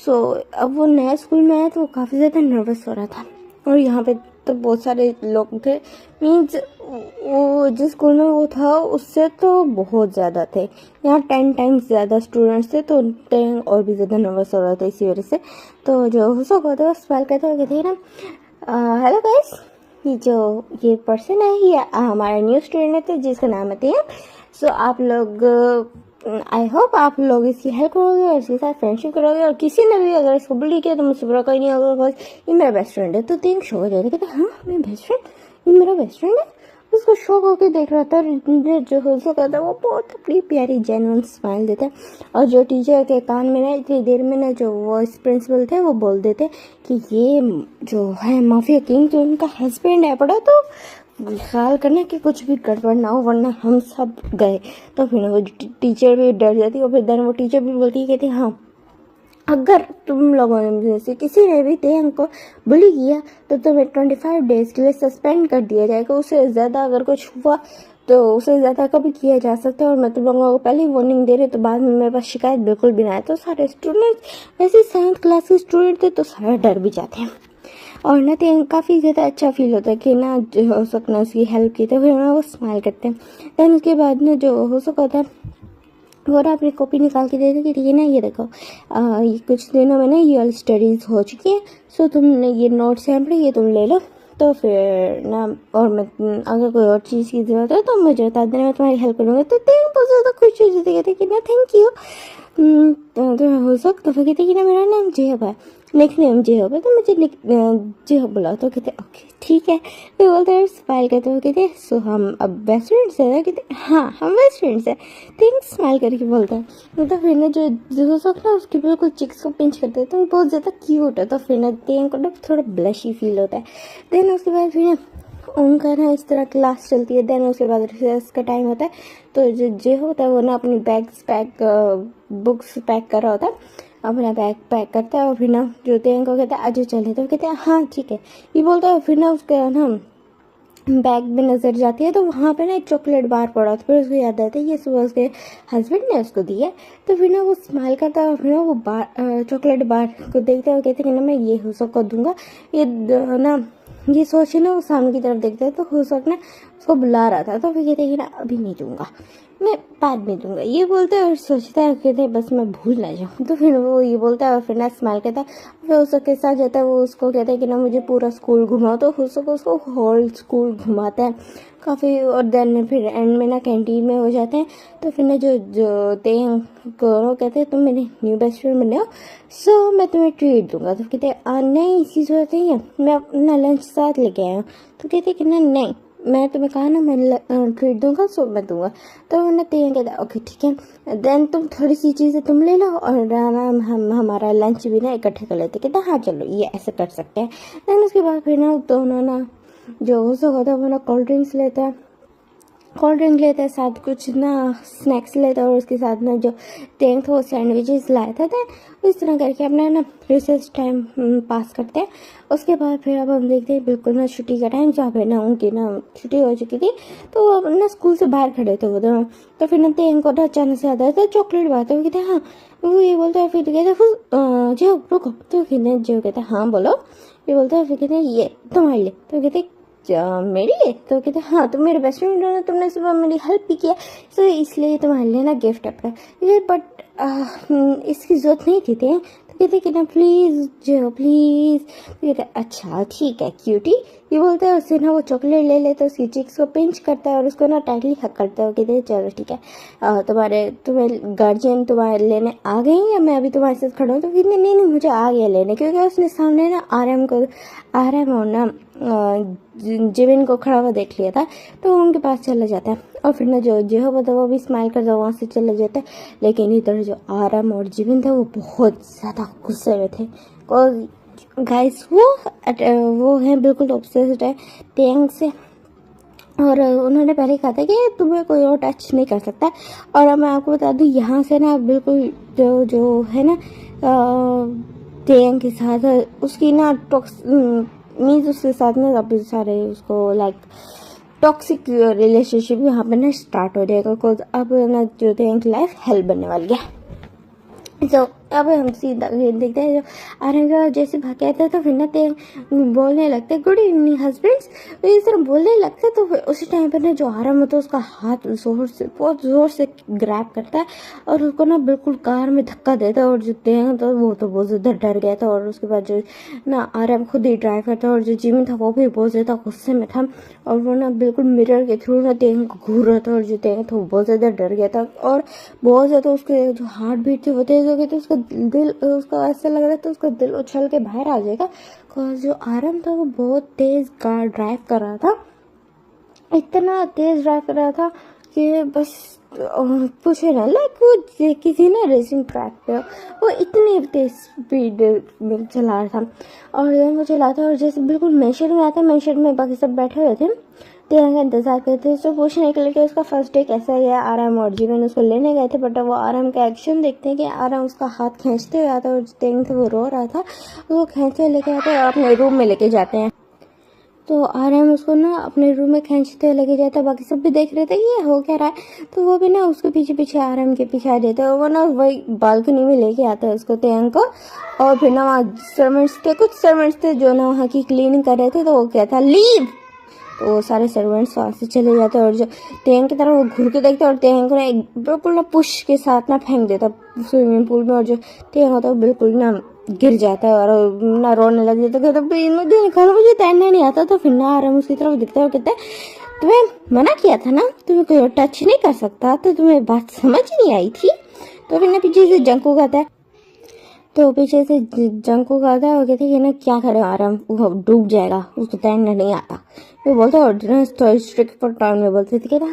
Speaker 1: सो अब वो नया स्कूल में आया तो वो काफ़ी ज़्यादा नर्वस हो रहा था। और यहाँ पे तो बहुत सारे लोग थे, मीन्स वो जिस स्कूल में वो था उससे तो बहुत ज़्यादा थे, यहाँ 10 टाइम्स ज़्यादा स्टूडेंट्स थे, तो 10 और भी ज़्यादा नर्वस हो रहा था इसी वजह से। तो जो हुसो को था स्माइल करते हुए कहते हैं ना, हेलो गाइस, ये पर्सन है, ये हमारा न्यू स्टूडेंट है जिसका नाम है तेन। सो आप लोग, आई होप आप लोग इसकी हेल्प करोगे और इसके साथ फ्रेंडशिप करोगे, और किसी ने भी अगर इसको बुली किया तो मुझसे बुरा कोई नहीं होगा, बिकॉज ये मेरा बेस्ट फ्रेंड है। तो तीन शो हो जाते कहते हाँ मेरा बेस्ट फ्रेंड, ये मेरा बेस्ट फ्रेंड है। उसको शौक होकर देख रहा था, जो हो सकता था वो बहुत अपनी प्यारी जेन्युइन स्माइल देते। और जो टीचर के कान में ना इतनी देर में ना जो वाइस प्रिंसिपल थे वो बोल देते कि ये जो है माफिया किंग जो उनका हस्बैंड है, पड़ा तो ख्याल करना कि कुछ भी गड़बड़ ना हो वरना हम सब गए। तो फिर वो टीचर भी डर जाती और फिर देन वो टीचर भी बोलती है, कहती हाँ अगर तुम लोगों ने से किसी ने भी तेंग को बुली किया तो तुम्हें 25 डेज के लिए सस्पेंड कर दिया जाएगा, उससे ज़्यादा अगर कुछ हुआ तो उससे ज़्यादा कभी किया जा सकता है। और मैं तुम लोगों को पहले ही वार्निंग दे रही, तो बाद में मेरे पास शिकायत बिल्कुल भी ना है। तो सारे स्टूडेंट्स वैसे 7th क्लास के स्टूडेंट थे तो सारे डर भी जाते हैं, और ना तो काफ़ी ज़्यादा अच्छा फील होता है कि ना जो हो सकना उसकी हेल्प की, तो फिर ना वो स्माइल करते हैं। दैन उसके बाद ना जो हो सका था वो ना अपनी कॉपी निकाल के दे दी कि ठीक है ना ये देखो, ये कुछ दिनों में ना ये वाली स्टडीज़ हो चुकी है, सो तुमने ये नोट्स हैं ये तुम ले लो। तो फिर ना और मैं अगर कोई और चीज़ की ज़रूरत है तो मुझे बता देना, मैं तुम्हारी हेल्प करूँगा। तो बहुत ज़्यादा खुश हो जाते, कहते कि ना थैंक यू। तो हो सकता तो कहते कि ना मेरा नाम जेहब है, नेक्स्ट नेम जेहब है, तो मुझे जेहब बुलाओ। तो कहते ओके ठीक है। तो बोलते हैं स्माइल करते हो, कहते सो हम अब बेस्ट फ्रेंड्स हैं, कहते हाँ हम बेस्ट फ्रेंड्स हैं, थिंक स्माइल करके बोलता है। तो फिर ना जो सकता है उसके बिल्कुल चिक्स को पिंच करते हैं, तो बहुत ज़्यादा क्यूट है। तो फिर ना तेन को ना थोड़ा ब्लशी फील होता है। देन उसके बाद फिर ना उनका ना इस तरह क्लास चलती है। देन उसके बाद रिसर्च का टाइम होता है, तो जो होता है वो ना अपनी बुक्स पैक कर रहा होता है, अपना बैग पैक करता है। और फिर ना जो तेन को कहता है आज चले, तो कहते हैं हाँ ठीक है ये बोलता है। फिर ना उसका ना बैग में नजर जाती है, तो वहाँ पे ना एक चॉकलेट बार पड़ा होता है। फिर उसको याद आता है ये सुबह उसके हस्बैंड ने उसको दिया। तो फिर ना वो स्माइल करता है और फिर ना वो चॉकलेट बार को देखता है और कहते हैं कि ना मैं ये हो सबको दूंगा। ये ना ये सोचे ना वो सामने की तरफ देखता है, तो हो सकता ना उसको बुला रहा था। तो फिर कहते हैं कि ना अभी नहीं दूंगा, मैं बाद में दूंगा, ये बोलता है। और सोचता है कहते हैं बस मैं भूल ना जाऊँ। तो फिर वो ये बोलता है और फिर ना स्माइल करता है। फिर उसके साथ जाता है, वो उसको कहता है कि ना मुझे पूरा स्कूल घुमाओ। तो उसको होल स्कूल घुमाता है काफ़ी। और देन फिर एंड में ना कैंटीन में हो जाते हैं। तो फिर ना जो तेंग को कहते हैं तुम मेरे न्यू बेस्ट फ्रेंड बने हो, सो मैं तुम्हें ट्रीट दूंगा। तो कहते हैं नहीं इसकी जरूरत नहीं है, मैं अपना लंच साथ लेके आया हूँ। तो कहते हैं कि ना नहीं मैं तुम्हें कहा ना मैं ट्रीट दूंगा, सो मैं दूंगा। तो मैंने तेन कहता ओके ठीक है, देन तुम थोड़ी सी चीज़ें तुम ले लो और हम हमारा लंच भी ना इकट्ठे कर लेते। कहता हाँ चलो ये ऐसे कर सकते हैं। देन उसके बाद फिर ना दोनों ना जो हो सकता है वो ना कोल्ड ड्रिंक लेता है, साथ कुछ ना स्नैक्स लेता है, और उसके साथ ना जो तेंग था वो सैंडविचेस लाया था। इस तरह करके अपना ना रिसेस टाइम पास करते हैं। उसके बाद फिर अब हम देखते हैं बिल्कुल ना छुट्टी का टाइम, जहाँ पे ना उनकी ना छुट्टी हो चुकी थी, तो अब ना स्कूल से बाहर खड़े थे वो दोनों। तो फिर ना तेंग को ना अचानक से आता है तो चॉकलेट बात है, वो कहते हैं हाँ, वो ये बोलता है। फिर कहते हैं जो रुको, तो फिर ना जो कहते हैं हाँ बोलो, ये बोलता है। फिर कहते हैं ये तुम्हारे लिए। तो कहते हैं मेरे लिए? तो कहते हाँ तुम मेरे बेस्ट फ्रेंड हो ना, तुमने सुबह मेरी हेल्प भी किया, तो इसलिए तुम्हारे लिए ना गिफ्ट है। बट इसकी जरूरत नहीं थी। तो कहते कि ना प्लीज़ जो प्लीज़। तो कहते अच्छा ठीक है क्यूटी, ये बोलता है। उससे ना वो चॉकलेट ले लेता है, उसकी चिक्स को पिंच करता है और उसको ना टाइटली हक करता है। कहते चलो ठीक है, तुम्हें गार्जियन तुम्हारे लेने आ गए हैं या मैं अभी तुम्हारे साथ खड़ा हूँ? तो कहते नहीं मुझे आ गया लेने, क्योंकि उसने सामने ना आरएम और ना जिमिन को खड़ा हुआ देख लिया था। तो उनके पास चला जाता है और फिर ना जो होता है वो भी स्माइल करता वहाँ से चला जाता है। लेकिन इधर जो आरएम और जिमिन था वो बहुत ज़्यादा गुस्से में थे। और गाइस वो हैं बिल्कुल ऑब्सेस्ड है तेंग से, और उन्होंने पहले कहा था कि तुम्हें कोई और टच नहीं कर सकता। और अब मैं आपको बता दूं यहाँ से ना बिल्कुल जो है ना तेंग के साथ उसकी ना मीन्स उसके साथ ना काफ़ी सारे उसको लाइक टॉक्सिक रिलेशनशिप यहाँ पे ना स्टार्ट हो जाएगा। बिकॉज अब ना जो तेंग की लाइफ हेल बनने वाली है। तो अब हम सीधा देखते हैं जो आर्यन का जैसे भाग के आता है तो फिर ना ते बोलने लगते गुड इवनिंग हस्बैंड्स, तो इस तरह बोलने लगते तो फिर उसी टाइम पर ना जो आर्यन होता है उसका हाथ जोर से बहुत जोर से ग्रैब करता है और उसको ना बिल्कुल कार में धक्का देता है। और जो ते तो वो तो बहुत ज़्यादा डर गया था। और उसके बाद जो ना आर्यन खुद ही ड्राइव करता और जो जिमी था वो भी बहुत ज़्यादा गुस्से में था और वो ना बिल्कुल मिरर के थ्रू ना तेंग को घूर रहा था। और जो तेंग था वो बहुत ज़्यादा डर गया था और बहुत ज़्यादा उसके जो हार्ट बीट थी वो तेज हो गई थी। उसका दिल, उसका ऐसा लग रहा था उसका दिल उछल के बाहर आ जाएगा। और जो आर्यन था वो बहुत तेज कार ड्राइव कर रहा था, इतना तेज ड्राइव कर रहा था कि बस पूछे ना, लाइक वो किसी ना रेसिंग ट्रैक पे वो इतनी तेज स्पीड में चला रहा था। और वो चलाता और जैसे बिल्कुल मेंशन में आता, मेंशन में बाकी सब बैठे हुए थे तेरह का इंतजार करते थे। तो पूछने के लिए कि उसका फर्स्ट डे कैसा गया। आराम और जीवन उसको लेने गए थे बट वो आराम का एक्शन देखते हैं कि आराम उसका हाथ खींचते हुए आता है और तेंग थे वो रो रहा था, वो खींचते लेके आते हैं और अपने रूम में लेके जाते हैं। तो आराम उसको ना अपने रूम में खींचते लेके जाता है। बाकी सब भी देख रहे थे कि ये हो क्या रहा है, तो वो भी ना उसके पीछे पीछे आराम के पीछे आ जाता है। वो ना वही बालकनी में लेके आता है उसको तेंग को। और फिर ना वहाँ सर्वेंट्स थे, कुछ सर्वेंट्स थे जो ना वहाँ की क्लीनिंग कर रहे थे, तो वो क्या था लीव, तो वो सारे सर्वेंट्स वहाँ से चले जाते हैं। और जो तेंग की तरफ वो घूर के देखते और तेंग को ना बिल्कुल ना पुश के साथ ना फेंक देता स्विमिंग पूल में। और जो तेंग होता है बिल्कुल ना गिर जाता है और ना रोने लग जाता है, प्लीज मुझे निकालो, मुझे तैरना नहीं आता। तो फिर ना आराम उसकी तरफ दिखता है और कहता है तुम्हें मना किया था ना, तुम्हें कोई टच नहीं कर सकता, तो तुम्हें बात समझ नहीं आई थी। तो फिर ना पीछे से जंकू आता है, तो पीछे से जंकू आता है और कहते हैं ना क्या करे आराम, वो डूब जाएगा, उसको तैरना नहीं आता। वो बोलता है तो स्ट्रिक्ट पर टाउन में बोलते थे, कहता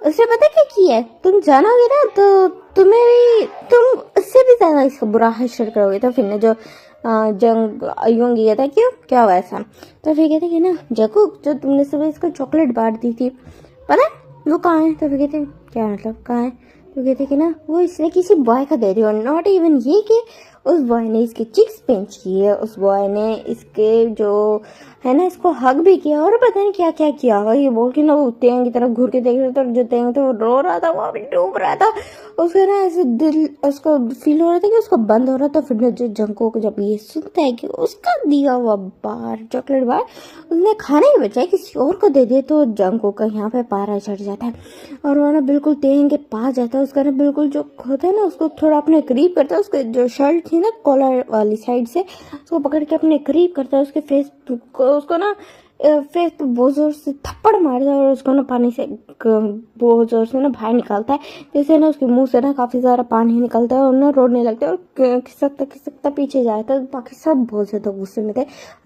Speaker 1: उसने पता क्या किया है, तुम जानोगे ना तो तुम्हें भी, तुम उससे भी ज्यादा इसका बुरा हश्र करोगे। तो फिर ना जो जंग यूं गया था, क्यों क्या हुआ ऐसा। तो फिर कहते कि ना जंकू जो तुमने सुबह इसको चॉकलेट बांट दी थी पता है वो कहाँ है। तो फिर कहते क्या मतलब कहाँ है। तो कहते कि ना वो इसने किसी बॉय का दे रही हो, नॉट इवन ये कि उस बॉय ने इसके चिक्स पिंच किए, उस बॉय ने इसके जो है ना इसको हग भी किया और पता नहीं क्या क्या किया। ये बोल के ना वो तेंग की तरफ घूर के देख रहा था और जो तेंग था वो रो रहा था, वो भी डूब रहा था। उसका ना ऐसे दिल उसको फील हो रहा था कि उसको बंद हो रहा था। फिर जो जंको को जब ये सुनता है कि उसका दिया हुआ बार चॉकलेट बार उसने खाने के बजाय किसी और को दे दिया, तो जंको का यहाँ पे पारा चढ़ जाता है और वो ना बिल्कुल तेंग के पास जाता है। उसका ना बिल्कुल जो होता है ना उसको थोड़ा अपने करीब करता है, उसके जो शर्ट थी ना कॉलर वाली साइड से उसको पकड़ के अपने करीब करता है, उसके फेस उसको ना फेस पे बहुत जोर से थप्पड़ मारता है और उसको ना पानी से बहुत जोर से ना बाहर निकालता है, जैसे ना उसके मुंह से ना काफी सारा पानी निकलता है और ना रोने लगता है और खिसकता पीछे जाता है। बाकी सब बहुत ज्यादा गुस्से में थे।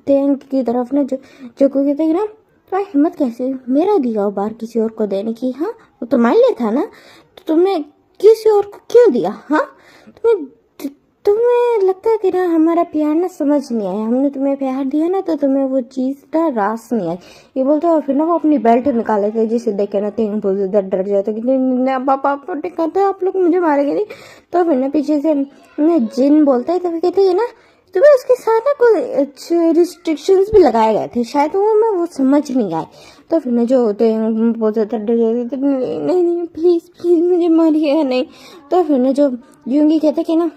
Speaker 1: तेंग की तरफ ना जो कहते हैं ना तुम्हारी हिम्मत कैसे मेरा दिया हो बार किसी और को देने की, हाँ वो तुम्हारे लिए था ना, तो तुमने किसी और को क्यों दिया। हाँ तुम्हें लगता है कि ना हमारा प्यार ना समझ नहीं आया, हमने तुम्हें प्यार दिया ना तो तुम्हें वो चीज ना रास नहीं आई, ये बोलते और फिर ना वो अपनी बेल्ट निकाल लेते जिसे देखे ना तेंग बहुत ज्यादा डर जाता कि पापा कहते आप लोग मुझे मारेंगे नहीं। तो फिर ना पीछे से जिन बोलता है, तो फिर कहते हैं ना तुम्हें उसके साथ ना कुछ रिस्ट्रिक्शंस भी लगाए गए थे, शायद वो समझ नहीं आए। तो फिर ना जो होते हैं बहुत ज्यादा डर जाते थे, नहीं प्लीज प्लीज मुझे मारिए नहीं। तो फिर ना जो यूंगी कहते कि ना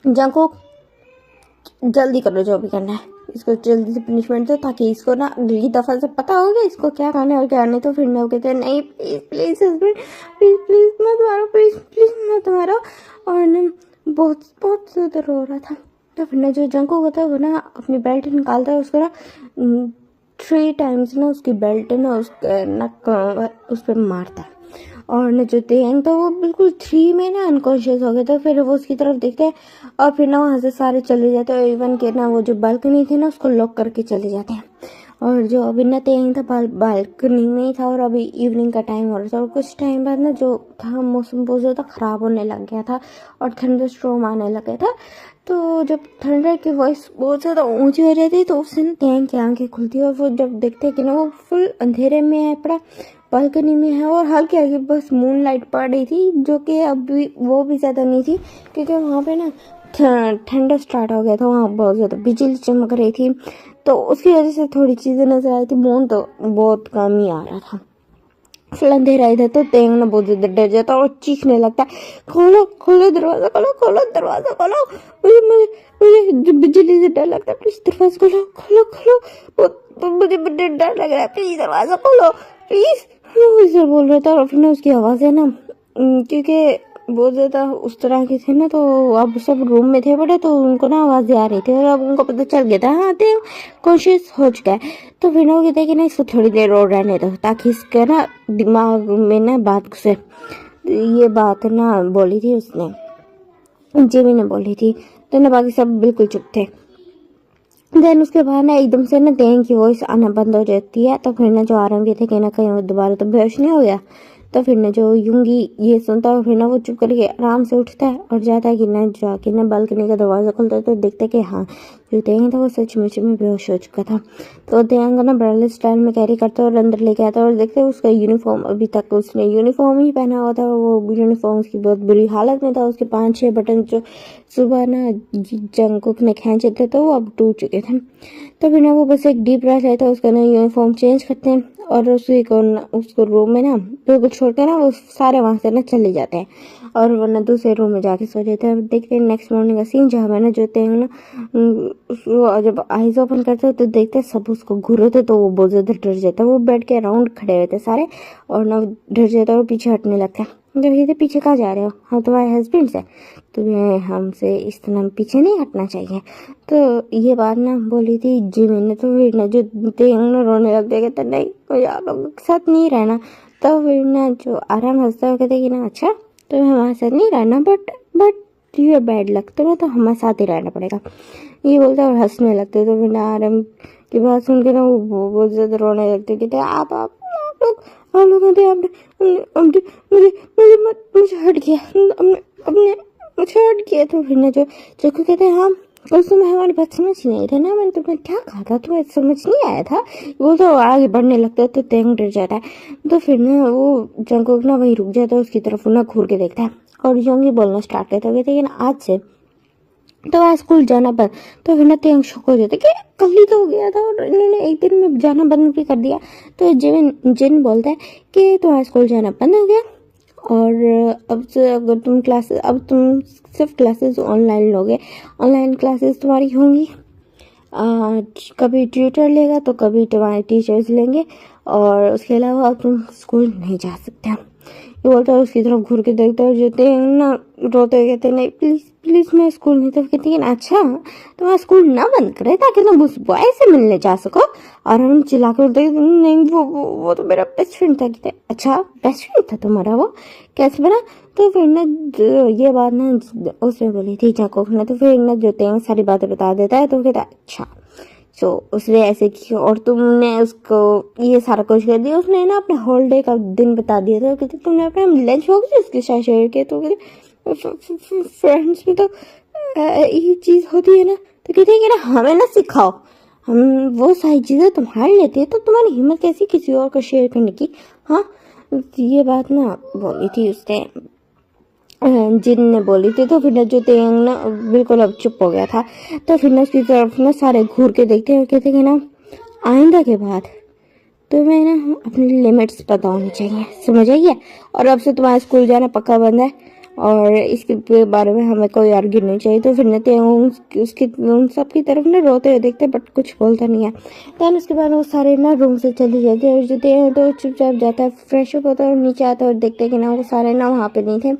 Speaker 1: जंको जल्दी करो जो भी करना है, इसको जल्दी से पनिशमेंट दो ताकि इसको ना अगली दफा से पता होगा इसको क्या करना है और क्या नहीं। तो फिर ना वो कहते हैं नहीं प्लीज प्लीज हस्बैंड प्लीज मत मारो, प्लीज मत मारो। और ना बहुत बहुत ज्यादा रो रहा था। तो फिर ना जो जंको होता है वो ना अपनी बेल्ट निकालता है, उसको ना 3 टाइम्स ना उसकी बेल्ट ना उसके नक उस पर मारता है और न जो तेंग था वो बिल्कुल 3 में ना अनकॉन्शियस हो गया था। फिर वो उसकी तरफ देखते हैं और फिर ना वहाँ से सारे चले जाते हैं, इवन के ना वो जो बालकनी थी ना उसको लॉक करके चले जाते हैं। और जो अभी ना तेंग था बालकनी में ही था और अभी इवनिंग का टाइम हो रहा था और कुछ टाइम बाद ना जो था मौसम बहुत ज़्यादा ख़राब होने लग गया था और थंडर स्टॉर्म आने लग गया था। तो जब थंडर की वॉइस बहुत ज़्यादा ऊंची हो जाती है तो उससे ना तेंग की आंखें खुलती है और वो जब देखते हैं कि ना वो फुल अंधेरे में है पड़ा, बालकनी में है और हल्की हल्की बस मून लाइट पड़ रही थी, जो कि अभी वो भी ज़्यादा नहीं थी क्योंकि वहाँ पे ना ठंडा स्टार्ट हो गया था, वहाँ बहुत ज़्यादा बिजली चमक रही थी तो उसकी वजह से थोड़ी चीज़ें नजर आई थी, मून तो बहुत कम ही आ रहा था। फिर अंधेरा इधर तो तेंग ना बहुत ज्यादा डर जाता है और चीखने लगता है, खोलो खोलो दरवाजा खोलो, खोलो दरवाजा खोलो, मुझे मुझे मुझे बिजली से डर लगता है, प्लीज दरवाजा खोलो खोलो खोलो, मुझे डर लग रहा है, प्लीज दरवाजा खोलो प्लीज। वैसे बोल रहा था और फिर ना उसकी आवाज है ना, क्योंकि बहुत ज्यादा उस तरह के थे ना, तो अब सब रूम में थे बड़े, तो उनको ना आवाजें आ रही थी और अब उनको पता चल गया था, हाँ ते कॉन्शियस हो चुका है। तो फिर ना वो कहते हैं कि ना इसको थोड़ी देर और रहने दो, ताकि इसका ना दिमाग में ना बात घुसे। ये बात ना बोली थी उसने, जिमी ने बोली थी। तो ना बाकी सब बिल्कुल चुप थे। देन उसके बाद ना एकदम से ना तेंग की वॉइस आना बंद हो जाती है। तो फिर ना जो आराम के थे कि ना कहीं वो दोबारा तो बेहोश नहीं हो गया। तो फिर ना जो यूंगी ये सुनता है, फिर ना वो चुप करके आराम से उठता है और जाता है कि ना जाके ना बालकनी का दरवाजा खोलता है, तो देखता है कि हाँ जो तेंग था वो सचमुच में बेहोश हो चुका था। तो तेंग ना ब्रांडेड स्टाइल में कैरी करता है और अंदर लेके आता है और देखते हैं उसका यूनिफॉर्म, अभी तक उसने यूनिफॉर्म ही पहना हुआ था, वो यूनिफॉर्म की बहुत बुरी हालत में था। उसके 5-6 बटन जो सुबह ना जंगकुक ने खींचे थे तो वो अब टूट चुके थे। तो फिर ना वो बस एक डीप ब्रेथ लेता है, उसका ना यूनिफॉर्म चेंज करते हैं और उसको रूम में ना बिल्कुल छोड़ के ना वो सारे वहां से ना चले जाते हैं और वरना दूसरे रूम में जाके सो जाते हैं। देखते हैं नेक्स्ट मॉर्निंग का सीन, जहाँ मैंने जो थे ना जब आईज ओपन करते हैं तो देखते हैं सब उसको घूर रहे थे, तो वो बहुत ज्यादा डर जाता है। वो बेड के अराउंड खड़े रहते सारे और ना डर जाता है और पीछे हटने लगता है। जब ये पीछे कहाँ जा रहे हो, हम तुम्हारे हस्बैंड से, तुम्हें हमसे इस तरह पीछे नहीं हटना चाहिए। तो ये बात ना बोली थी जिमी ने। तो फिर ना जो तेंग ना रोने लग गया, कहता नहीं मुझे आप लोगों के साथ नहीं रहना। तो फिर ना जो आराम हंसता हुआ कहते कि ना अच्छा तुम्हें हमारे साथ नहीं रहना, बट यू बैड लक, तुम्हें तो हमारे साथ ही रहना पड़ेगा, ये बोलता और हंसने लगते। तो फिर ना आराम की बात सुन के ना वो बहुत ज्यादा रोने लगते, कहते आप लोग कहते मुझे मुझे मुझे हट गया, अपने अपने मुझे हट गया। तो फिर ना जो चक्कू कहते हैं हाँ कल तुम्हें हमारी बात समझ नहीं आई था ना, मैंने तुम्हें क्या कहा था, तुम्हें समझ नहीं आया था। वो तो आगे बढ़ने लगता है तो तेंग डर जाता है। तो फिर ना वो जंगकुक ना वहीं रुक जाता है, उसकी तरफ ना घूर के देखता है और योंगी बोलना स्टार्ट करता है, कहते हैं आज से तो आज स्कूल जाना बंद। तो फिर ना तेंग शौक हो जाता है कि कल ही तो हो गया था और इन्होंने एक दिन में जाना बंद भी कर दिया। तो जिन बोलता है कि तुम्हारा स्कूल जाना बंद हो गया और अब से अगर अब तुम सिर्फ क्लासेस ऑनलाइन लोगे, ऑनलाइन क्लासेस तुम्हारी होंगी, कभी ट्यूटर लेगा तो कभी तुम्हारे टीचर्स लेंगे और उसके अलावा अब तुम स्कूल नहीं जा सकते। ये बोलता है, उसकी तरफ घूर के देखता है, जो ना रोते हुए कहते नहीं प्लीज प्लीज मैं स्कूल नहीं। तो कहती है अच्छा तो मैं स्कूल ना बंद करे ताकि तुम उस बॉय से मिलने जा सको। और हम चिल्ला कर बोलते नहीं वो तो मेरा बेस्ट फ्रेंड था। कहते अच्छा बेस्ट फ्रेंड था तुम्हारा, वो कैसे बना। तो फिर ना ये बात ना उसने बोली थी जंगकुक ने। तो फिर ना जो तेंग सारी बातें बता देता है। तो कहता अच्छा तो उसने ऐसे किया और तुमने उसको ये सारा कुछ कर दिया। उसने ना अपने हॉलीडे का दिन बता दिया था, कहते तुमने अपना लंच बॉक्स उसके साथ शेयर किया। तो फ्रेंड्स में तो ये चीज होती है ना। तो कहते हैं कि ना हमें ना सिखाओ, हम वो सारी चीजें तुम्हारे लेते हैं तो तुम्हारी हिम्मत कैसी किसी और को शेयर करने की। हाँ ये बात ना बोली थी उसने, जिन ने बोली थी। तो फिर ना जो तेंग ना बिल्कुल अब चुप हो गया था। तो फिर ना उसकी तरफ ना सारे घूर के देखते हैं और कहते कि ना आइंदा के बाद तुम्हें ना अपनी लिमिट्स पता होनी चाहिए, समझ आई है। और अब से तुम्हारा स्कूल जाना पक्का बंद है और इसके बारे में हमें कोई आर्ग्यू नहीं चाहिए। तो फिर ना उसकी उन सब की तरफ ना रोते हुए देखते बट कुछ बोलता नहीं है। देन उसके बाद वो सारे ना रूम से चले जाते हैं और जो हैं तो चुपचाप जाता है, फ्रेश अप होता है और नीचे आता है और देखते हैं कि ना वो सारे ना वहाँ पे नहीं थे।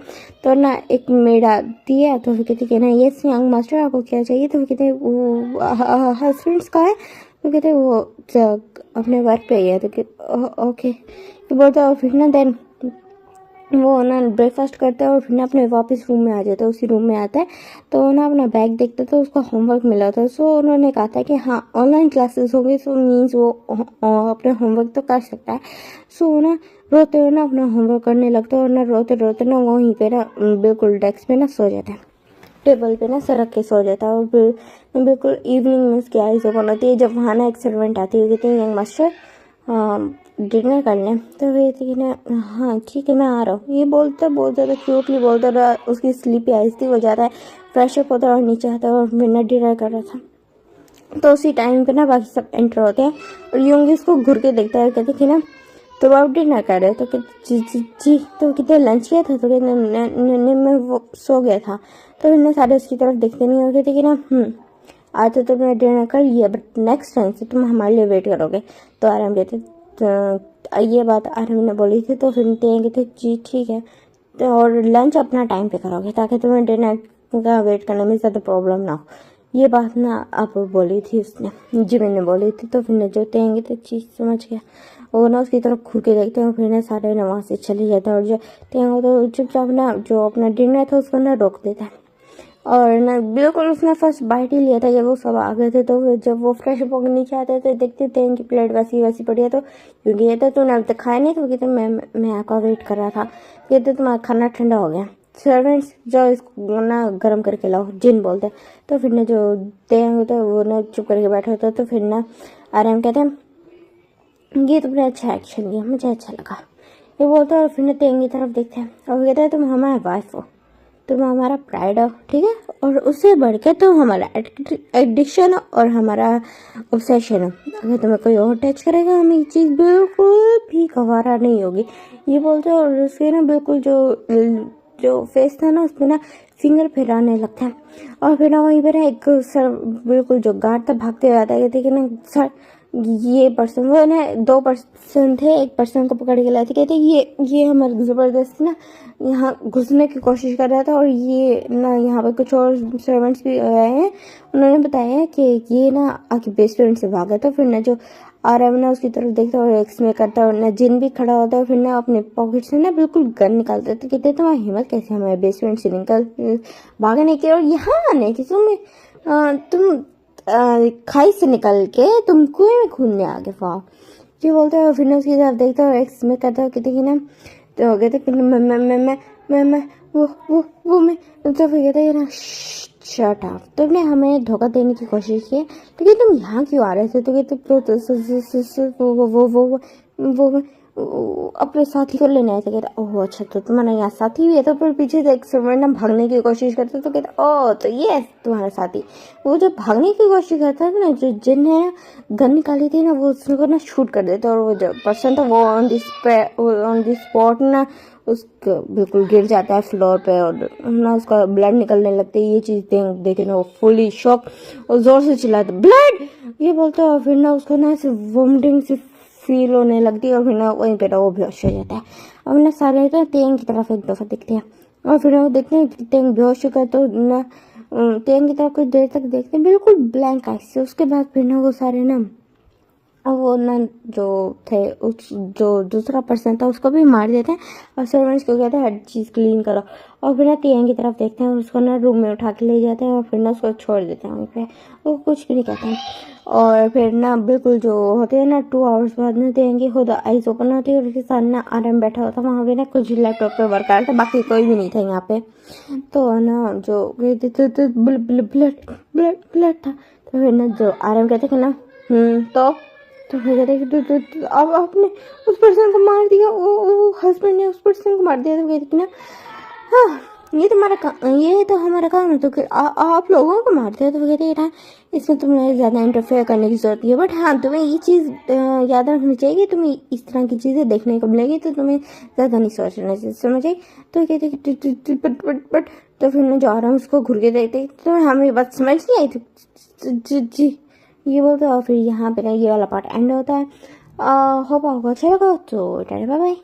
Speaker 1: तो ना एक मेड आती है। तो फिर कहती है ना ये यंग मास्टर आपको क्या चाहिए। तो फिर कहते हैं वो हस्बैंड्स का है। तो कहते वो अपने वर्क पे ही है। तो ओके तो बोलता है। फिर ना देन वो ना ब्रेकफास्ट करता है और फिर ना अपने वापस रूम में आ जाता है। उसी रूम में आता है तो ना अपना बैग देखता था, उसका होमवर्क मिला था। सो उन्होंने कहा था कि हाँ ऑनलाइन क्लासेस हो गई, सो मीन्स वो अपना होमवर्क तो कर सकता है। सो ना रोते हुए ना अपना होमवर्क करने लगता है और ना रोते रोते ना वहीं पे ना बिल्कुल डेस्क पे ना सो जाता है, टेबल पे ना सरक के सो जाता है। और बिल्कुल इवनिंग में उसकी आईज ओपन होती है जब वहाँ ना एक सर्वेंट आती है, कहती है यंग मास्टर डिनर कर लें। तो वे थी ना हाँ ठीक है मैं आ रहा हूँ। ये बोलता बहुत ज़्यादा क्यूटली बोलता रहा, उसकी स्लीपी आईज थी, वो जाता है फ्रेश अप होता है और नीचे आता है और मैंने डिनर कर रहा था। तो उसी टाइम पे ना बाकी सब एंटर होते हैं और यूंगी उसको घूर के देखता है, कहते कि ना तो आप डिनर कर रहे तो कहते जी तो कहते लंच किया था तो कहते मैं वो सो गया था। तो इन्हें सारे उसकी तरफ देखते नहीं और कहते कि ना आज तो तुमने डिनर कर लिया बट नेक्स्ट टाइम से तुम हमारे लिए वेट करोगे। तो आराम कहते तो ये बात आराम ने बोली थी तो फिर कहते जी ठीक है तो और लंच अपना टाइम पे करोगे ताकि तुम्हें डिनर का वेट करने में ज़्यादा प्रॉब्लम ना हो। ये बात ना आप बोली थी उसने जिमिन ने बोली थी। तो फिर जो तेंगे तो चीज़ समझ गया और ना उसकी तरफ घूर के देखते हैं फिर ना सारे ना वहाँ से चले जाते हैं और जो तेंगो तो चुपचाप ना जो अपना डिनर था उसको ना रोक देता है और ना बिल्कुल उसने फर्स्ट बाइट ही लिया था जब वो सब आ गए थे। तो जब वो फ्रेश अप होकर नीचे आते तो देखते थे इनकी प्लेट वैसी वैसी पड़ी है। तो क्योंकि ये तो तूने अब तक खाया नहीं तो कहते मैं आपका वेट कर रहा था। कहते तुम्हारा खाना ठंडा हो गया सर्वेंट्स जो इसको ना गर्म करके लाओ जिन बोलते। तो फिर ना जो तेंग होता है वो ना चुप करके बैठा होता तो फिर ना आराम कहते हैं ये तुमने अच्छा एक्शन किया मुझे अच्छा लगा ये बोलते और फिर ना तेंग की तरफ देखते हैं और कहते हैं तुम हमारे वाइफ हो तुम हमारा प्राइड हो ठीक है और उससे बढ़ के तुम हमारा एडिक्शन और हमारा ऑब्सेशन हो। अगर तुम्हें कोई और टच करेगा हमें ये चीज़ बिल्कुल भी गवारा नहीं होगी। ये बोलते और उसके ना बिल्कुल जो फेस था ना उसमें ना फिंगर फिराने लगता है और फिर ना वहीं पर एक सर बिल्कुल जो गार्ड था भागते हुए आता है कहते कि ना सर ये पर्सन वो ना 2 पर्सन थे एक पर्सन को पकड़ के लाए थे कहते ये हमारे ज़बरदस्ती ना यहाँ घुसने की कोशिश कर रहा था और ये ना यहाँ पर कुछ और सर्वेंट्स भी आए हैं उन्होंने बताया कि ये ना आके बेस्ट फ्रेंड से भागा था। फिर ना जो आराम ना उसकी तरफ देखता और एक्समे करता और ना जिन भी खड़ा होता है फिर ना अपने पॉकेट से ना बिल्कुल गन निकालता तो कहते तुम्हारी हिम्मत कैसे हमारे बेस्ट फ्रेंड से निकल भागने की और यहाँ आने की तुम खाई से निकल के तुम कुएं में कूदने आगे वाह ये बोलते हैं फिर ना उसकी तरफ देखता और एक्समे करता और कहते कि ना तो कहते कि मैं वो मैं तो फिर कहते हैं ना शट अप तुमने हमें धोखा देने की कोशिश की तो क्या तुम यहाँ क्यों आ रहे थे तो कहते वो अपने साथी को लेने आए थे कहता ओह अच्छा तो तुम्हारा यहाँ साथी भी है। तो फिर पीछे से एक सर्वेंट ना भागने की कोशिश करता तो कहता ओह तो ये तुम्हारा साथी वो जो भागने की कोशिश करता था ना जो जिन है गन निकाली थी ना वो उसको ना शूट कर देता और वो जो पर्सन था वो ऑन दी स्पॉट ना उसको बिल्कुल गिर जाता है फ्लोर पे और ना उसका ब्लड निकलने लगता है। ये चीज़ देखे ना वो फुली शॉक और जोर से चिल्लाता ब्लड ये बोलते और फिर ना उसको ना ऐसे वोमिटिंग से फील होने लगती है और फिर ना वहीं पे वो बेहोश हो जाता है। और ना सारे तो तेंग की तरफ एक दफ़ा देखते हैं और फिर वो देखते हैं कि तेंग बेहोश हो गया तो ना तेंग की तरफ कुछ देर तक देखते हैं बिल्कुल ब्लैंक आइस से। उसके बाद फिर ना वो सारे ना वो ना जो थे उस जो दूसरा पर्सन था उसको भी मार देते हैं और सर्वेंट्स को कहते हैं हर चीज़ क्लीन करो और फिर ना तियांग की तरफ देखते हैं और उसको ना रूम में उठा के ले जाते हैं और फिर ना उसको छोड़ देते हैं वहीं पे वो कुछ भी नहीं कहते हैं। और फिर ना बिल्कुल जो होते हैं ना 2 आवर्स बाद ना तियांग खुद आइज ओपन होती है और उसके साथ ना आराम बैठा होता वहाँ पे ना कुछ लैपटॉप पे वर्क कर रहा था बाकी कोई भी नहीं था यहाँ पे। तो ना जो ब्लड था तो फिर ना जो आराम कहते हैं ना तो फिर कहते कि अब आपने उस पर्सन को मार दिया वो हस्बैंड ने उस पर्सन को मार दिया। तो कहते ना हाँ ये तो हमारा काम है तो आप लोगों को मारते हैं। तो कहते हैं ना इसमें तुम्हें ज़्यादा इंटरफेयर करने की जरूरत है बट हाँ तुम्हें ये चीज़ याद रखनी चाहिए कि तुम्हें इस तरह की चीज़ें देखने को मिलेगी तो तुम्हें ज़्यादा नहीं सोचना चाहिए समझे। तो कहते कि बट तो फिर मैं जा रहा हूँ उसको घूर के देखते तो हमें बात समझ नहीं आई थी जी ये बोलते और फिर यहाँ पे ना ये वाला पार्ट एंड होता है। होप आपको अच्छा लगा तो टाटा बाय बाय।